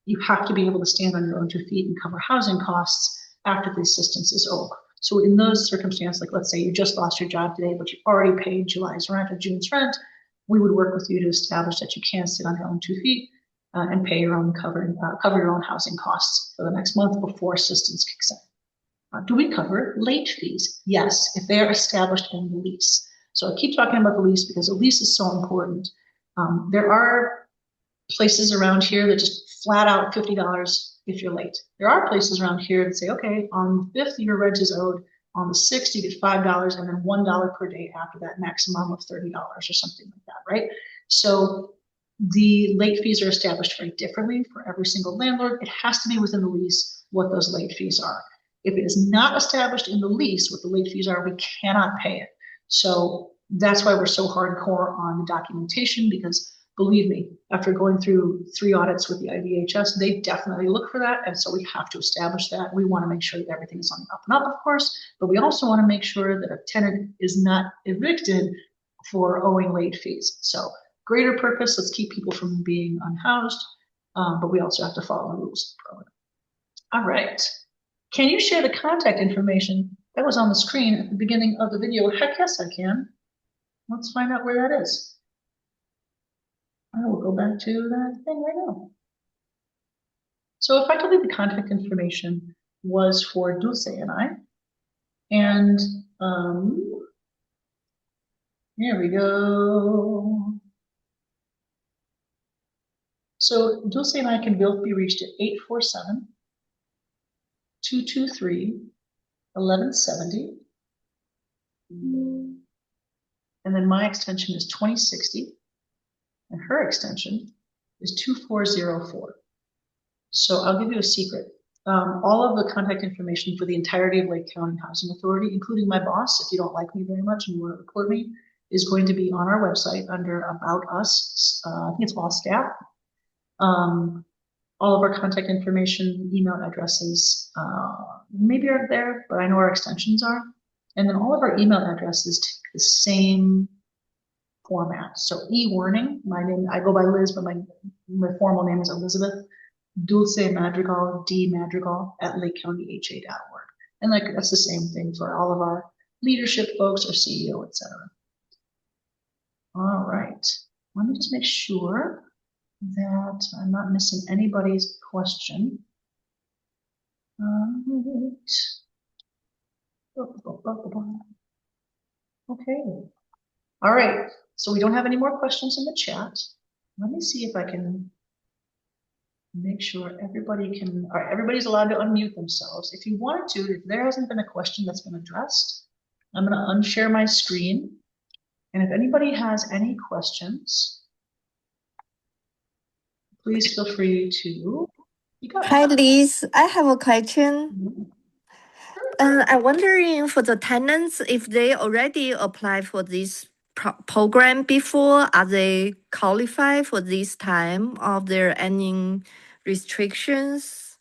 You have to be able to stand on your own 2 feet and cover housing costs after the assistance is over. So in those circumstances, like let's say you just lost your job today, but you've already paid July's rent or June's rent, we would work with you to establish that you can sit on your own 2 feet and pay your own cover your own housing costs for the next month before assistance kicks in. Do we cover late fees? Yes, if they are established in the lease. So I keep talking about the lease because the lease is so important. There are places around here that just flat out $50 if you're late. There are places around here that say, okay, on the 5th, your rent is owed. On the 6th, you get $5 and then $1 per day after that maximum of $30 or something like that, right? So the late fees are established very differently for every single landlord. It has to be within the lease what those late fees are. If it is not established in the lease what the late fees are, we cannot pay it. So that's why we're so hardcore on the documentation, because believe me, after going through 3 audits with the IDHS, they definitely look for that. And so we have to establish that. We want to make sure that everything is on the up and up, of course, but we also want to make sure that a tenant is not evicted for owing late fees. So greater purpose, let's keep people from being unhoused, but we also have to follow the rules of the program. All right. Can you share the contact information that was on the screen at the beginning of the video? Heck yes, I can. Let's find out where that is. I will go back to that thing right now. So effectively, the contact information was for Dulce and I. And here we go. So Dulce and I can both be reached at 847-223-1170. And then my extension is 2060. And her extension is 2404. So I'll give you a secret. All of the contact information for the entirety of Lake County Housing Authority, including my boss, if you don't like me very much and you want to report me, is going to be on our website under About Us. I think it's all staff. All of our contact information, email addresses, maybe aren't there, but I know our extensions are. And then all of our email addresses take the same format. So e-warning, my name, I go by Liz, but my formal name is Elizabeth. Dulce Madrigal, D Madrigal at lakecountyha.org. And like that's the same thing for all of our leadership folks, our CEO, etc. All right. Let me just make sure that I'm not missing anybody's question. Okay. All right. So we don't have any more questions in the chat. Let me see if I can make sure everybody can, all right, everybody's allowed to unmute themselves. If you wanted to, if there hasn't been a question that's been addressed, I'm going to unshare my screen. And if anybody has any questions, please feel free to speak up. Hi, Liz. I have a question. Mm-hmm. I'm wondering for the tenants, if they already applied for this program before, are they qualified for this time? Are there any restrictions?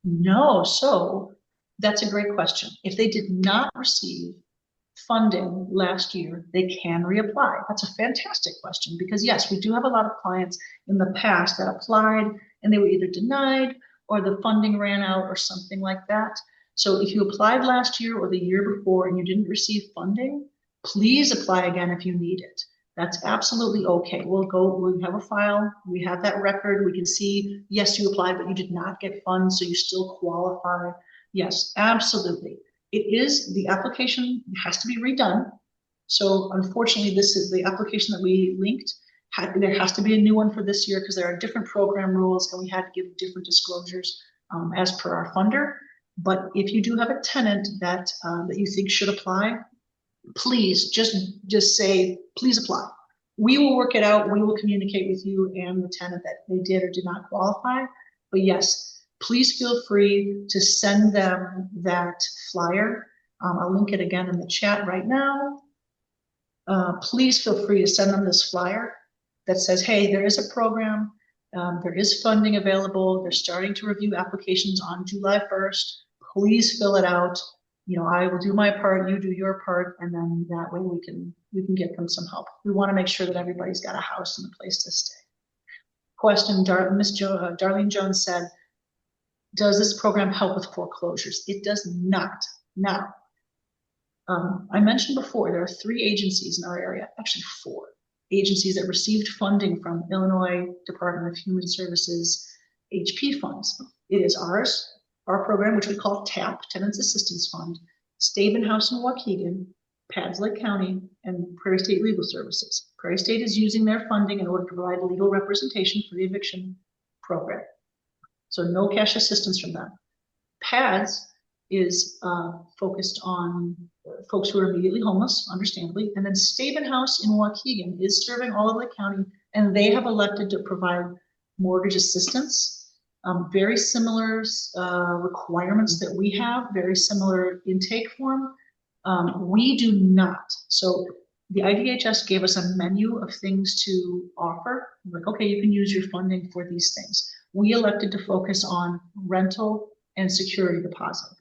No, so that's a great question. If they did not receive funding last year, they can reapply. That's a fantastic question because yes, we do have a lot of clients in the past that applied and they were either denied or the funding ran out or something like that. So if you applied last year or the year before and you didn't receive funding, please apply again if you need it. That's absolutely okay. We'll have a file, we have that record, we can see, yes, you applied, but you did not get funds, so you still qualify. Yes, absolutely. It is, the application has to be redone. So unfortunately, this is the application that we linked. There has to be a new one for this year because there are different program rules and we had to give different disclosures as per our funder. But if you do have a tenant that you think should apply, please just say, please apply. We will work it out. We will communicate with you and the tenant that they did or did not qualify. But yes, please feel free to send them that flyer. I'll link it again in the chat right now. Please feel free to send them this flyer that says, hey, there is a program. There is funding available. They're starting to review applications on July 1st. Please fill it out. You know, I will do my part, you do your part, and then that way we can get them some help. We want to make sure that everybody's got a house and a place to stay. Question, Darlene Jones said, does this program help with foreclosures? It does not. Now, I mentioned before, there are 3 agencies in our area, actually 4 agencies that received funding from Illinois Department of Human Services HP funds. It is our program, which we call TAP, Tenants Assistance Fund, Staben House in Waukegan, Pads Lake County, and Prairie State Legal Services. Prairie State is using their funding in order to provide legal representation for the eviction program. So no cash assistance from them. PADS is focused on folks who are immediately homeless, understandably, and then Staben House in Waukegan is serving all of Lake County, and they have elected to provide mortgage assistance. Very similar requirements that we have, very similar intake form. We do not. So the IDHS gave us a menu of things to offer. Like, okay, you can use your funding for these things. We elected to focus on rental and security deposit.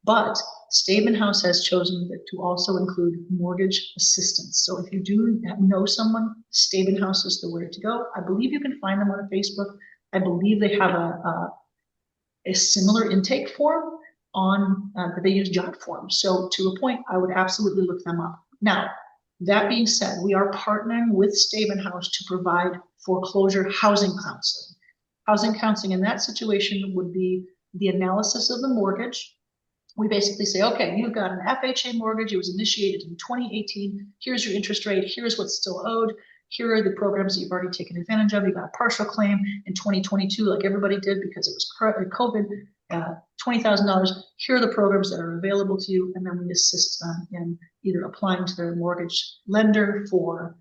But Staben House has chosen to also include mortgage assistance. So if you do know someone, Staben House is the way to go. I believe you can find them on Facebook. I believe they have a similar intake form on that they use job forms. So to a point, I would absolutely look them up. Now, that being said, we are partnering with Staben House to provide foreclosure housing counseling. Housing counseling in that situation would be the analysis of the mortgage. We basically say, okay, you've got an FHA mortgage. It was initiated in 2018. Here's your interest rate. Here's what's still owed. Here are the programs that you've already taken advantage of. You got a partial claim in 2022, like everybody did because it was COVID, $20,000. Here are the programs that are available to you. And then we assist them in either applying to their mortgage lender for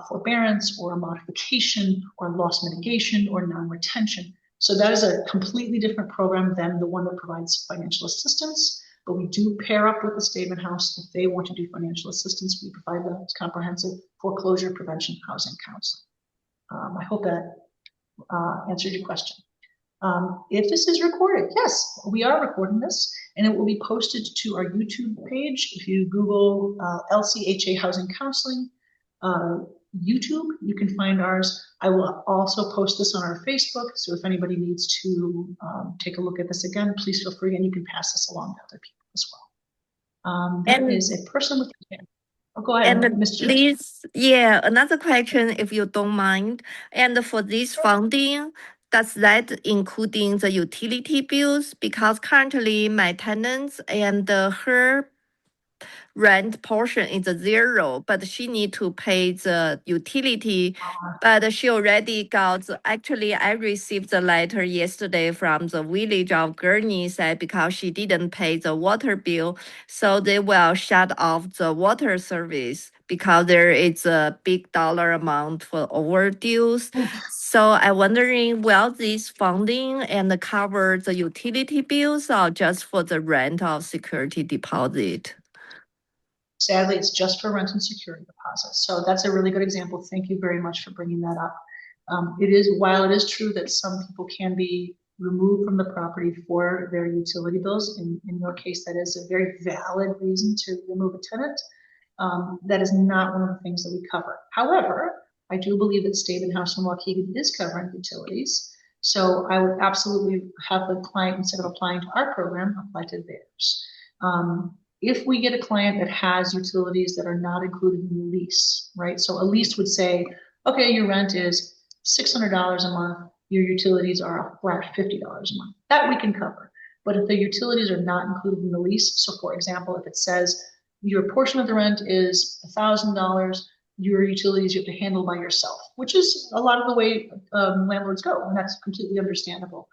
forbearance or a modification or loss mitigation or non-retention. So that is a completely different program than the one that provides financial assistance, but we do pair up with the Staben House. If they want to do financial assistance, we provide them comprehensive foreclosure prevention housing counseling. I hope that answered your question. If this is recorded, yes, we are recording this, and it will be posted to our YouTube page. If you Google LCHA Housing Counseling, YouTube, you can find ours. I will also post this on our Facebook, so if anybody needs to take a look at this again, please feel free, and you can pass this along to other people as well. There is a person with your hand. Oh, go ahead, And Ms. please, yeah, another question, if you don't mind. And for this funding, does that including the utility bills? Because currently my tenants and her rent portion is 0, but she need to pay the utility. But she already got, actually I received the letter yesterday from the village of Gurney said because she didn't pay the water bill, so they will shut off the water service because there is a big dollar amount for overdues. So I'm wondering, will this funding and cover the utility bills or just for the rent of security deposit? Sadly, it's just for rent and security deposits. So that's a really good example. Thank you very much for bringing that up. While it is true that some people can be removed from the property for their utility bills, in your case, that is a very valid reason to remove a tenant. That is not one of the things that we cover. However, I do believe that Staben House in Waukegan is covering utilities. So I would absolutely have the client, instead of applying to our program, apply to theirs. If we get a client that has utilities that are not included in the lease, right? So a lease would say, okay, your rent is $600 a month, your utilities are a flat $50 a month. That we can cover. But if the utilities are not included in the lease, so for example, if it says your portion of the rent is $1,000, your utilities you have to handle by yourself, which is a lot of the way landlords go, and that's completely understandable.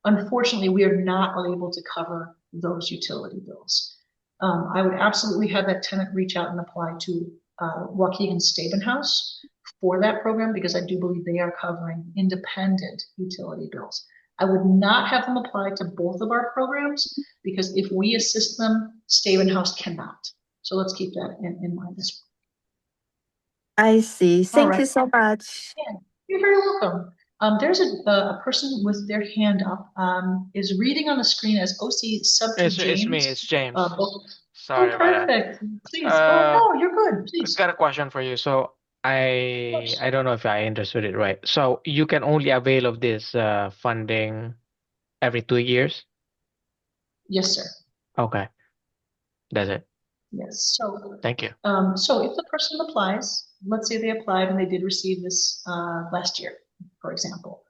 Unfortunately, we are not able to cover those utility bills. I would absolutely have that tenant reach out and apply to Waukegan Staben House for that program because I do believe they are covering independent utility bills. I would not have them apply to both of our programs because if we assist them, Staben House cannot. So let's keep that in mind as well. I see. Thank you so much. Yeah, you're very welcome. There's a person with their hand up, is reading on the screen as OC Sub to It's me, James. it's James. Oh, Sorry about perfect. that. Please. Oh, no, you're good. I Please. got a question for you. So I don't know if I understood it right. So you can only avail of this funding every 2 years? Yes, sir. Okay, that's it. Yes. So, Thank you. so if the person applies, let's say they applied and they did receive this last year, for example,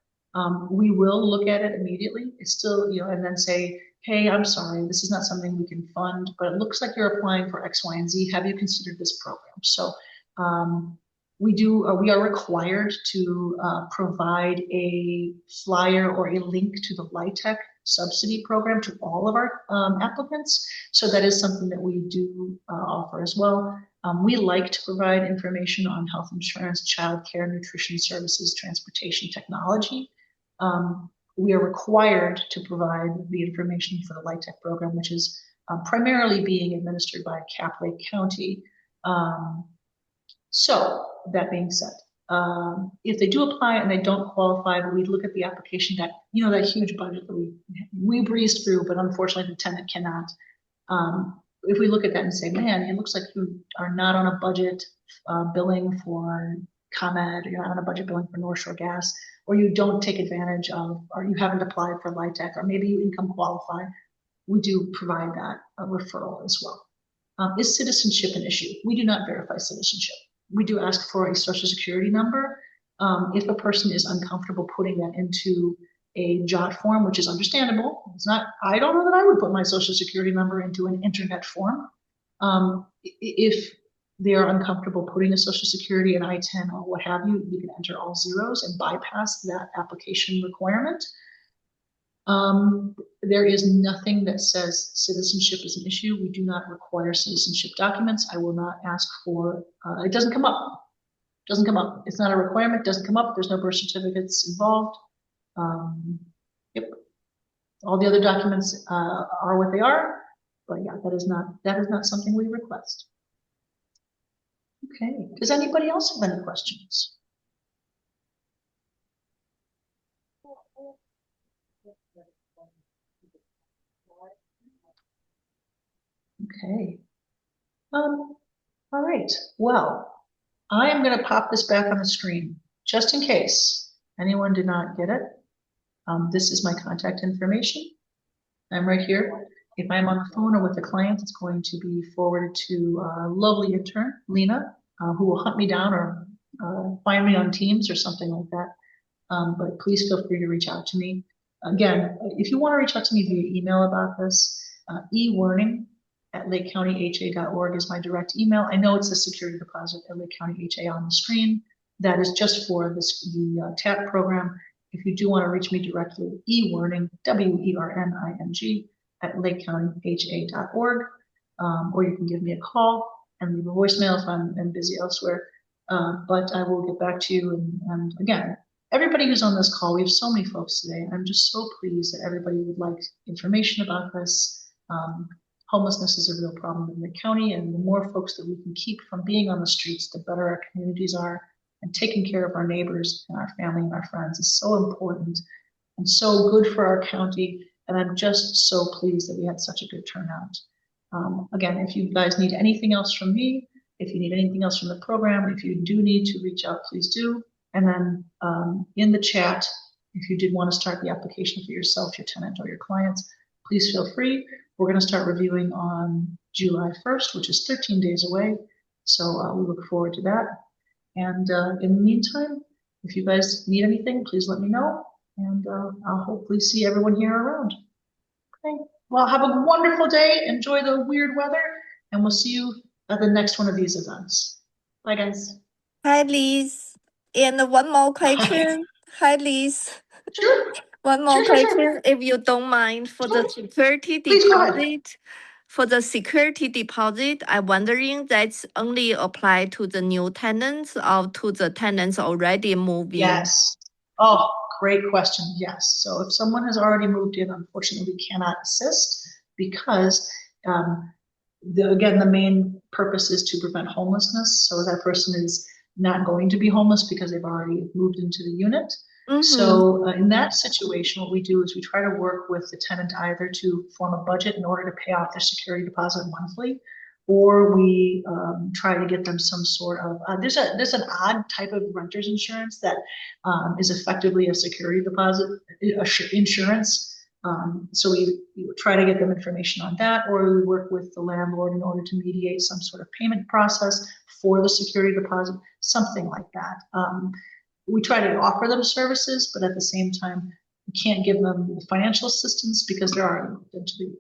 we will look at it immediately. It's still, and then say, hey, I'm sorry, this is not something we can fund, but it looks like you're applying for X, Y, and Z. Have you considered this program? So we are required to provide a flyer or a link to the LIHTC subsidy program to all of our applicants. So that is something that we do offer as well. We like to provide information on health insurance, childcare, nutrition services, transportation technology. We are required to provide the information for the LIHTC program, which is primarily being administered by Cap Lake County. So that being said, if they do apply and they don't qualify, but we look at the application that, that huge budget that we breezed through, but unfortunately the tenant cannot. If we look at that and say, man, it looks like you are not on a budget billing for ComEd, you're not on a budget billing for North Shore Gas, or you don't take advantage of, or you haven't applied for LIHTC, or maybe you income qualify, we do provide that referral as well. Is citizenship an issue? We do not verify citizenship. We do ask for a social security number. If a person is uncomfortable putting that into a JOT form, which is understandable, it's not, I don't know that I would put my social security number into an internet form. If they are uncomfortable putting a social security, an I-10 or what have you, you can enter all zeros and bypass that application requirement. There is nothing that says citizenship is an issue. We do not require citizenship documents. I will not ask for, it doesn't come up. Doesn't come up. It's not a requirement, doesn't come up. There's no birth certificates involved. Yep. All the other documents are what they are, but yeah, that is not something we request. Okay. Does anybody else have any questions? Okay. All right. Well, I am going to pop this back on the screen just in case anyone did not get it. This is my contact information. I'm right here. If I'm on the phone or with the client, it's going to be forwarded to our lovely intern, Lena, who will hunt me down or find me on Teams or something like that. But please feel free to reach out to me. Again, if you want to reach out to me via email about this, ewarning@lakecountyha.org is my direct email. I know it's a security deposit at Lake County HA on the screen. That is just for the TAP program. If you do want to reach me directly, ewarning, WERNING, at lakecountyha.org, or you can give me a call and leave a voicemail if I'm busy elsewhere. But I will get back to you. And again, everybody who's on this call, we have so many folks today. I'm just so pleased that everybody would like information about this. Homelessness is a real problem in the county, and the more folks that we can keep from being on the streets, the better our communities are. And taking care of our neighbors and our family and our friends is so important and so good for our county. And I'm just so pleased that we had such a good turnout. Again, if you guys need anything else from me, if you need anything else from the program, if you do need to reach out, please do. And then in the chat, if you did want to start the application for yourself, your tenant, or your clients, please feel free. We're going to start reviewing on July 1st, which is 13 days away. So we look forward to that. And in the meantime, if you guys need anything, please let me know. And I'll hopefully see everyone here around. Okay. Well, have a wonderful day. Enjoy the weird weather. And we'll see you at the next one of these events. Bye, guys. Hi, Liz. And one more question. Hi, Liz. Sure. One more Sure. question, if you don't mind, for the security Please go ahead. deposit. For the security deposit, I'm wondering that's only apply to the new tenants or to the tenants already moving? Yes. Oh, great question. Yes. So if someone has already moved in, unfortunately, we cannot assist because, again, the main purpose is to prevent homelessness. So that person is not going to be homeless because they've already moved into the unit. So in that situation, what we do is we try to work with the tenant either to form a budget in order to pay off their security deposit monthly, or we try to get them some sort of, there's an odd type of renter's insurance that is effectively a security deposit insurance. So we try to get them information on that, or we work with the landlord in order to mediate some sort of payment process for the security deposit, something like that. We try to offer them services, but at the same time, we can't give them financial assistance because there are eventually.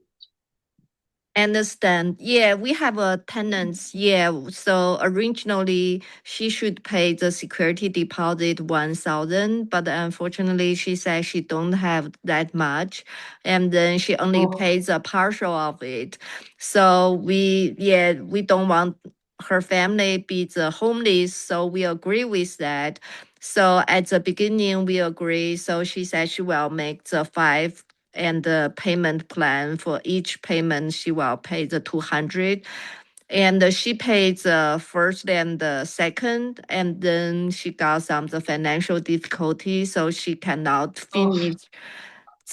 Understand. Yeah, we have a tenants. Yeah, so originally she should pay the security deposit 1,000, but unfortunately she said she don't have that much, and then she only pays a partial of it. So we don't want her family be the homeless, so we agree with that. So at the beginning we agree. So she said she will make the 5 and the payment plan. For each payment she will pay the 200, and she paid the first and the second, and then she got some the financial difficulty, so she cannot finish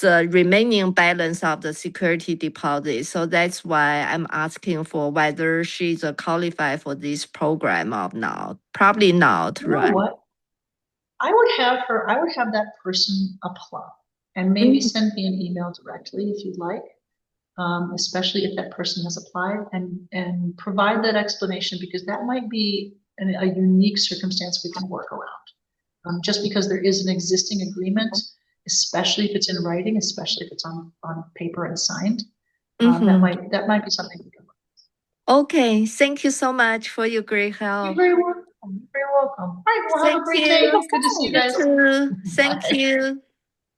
the remaining balance of the security deposit. So that's why I'm asking for whether she's qualified for this program or not. Probably not, You know right? what? I would have that person apply and maybe send me an email directly if you'd like, especially if that person has applied, and provide that explanation, because that might be a unique circumstance we can work around. Just because there is an existing agreement, especially if it's in writing, especially if it's on paper and signed, that might be something we can work. Okay, thank you so much for your great help. You're very welcome. You're very welcome. All right, well, have a Thank great day. you. Good to see you You guys. too. Thank Bye. you.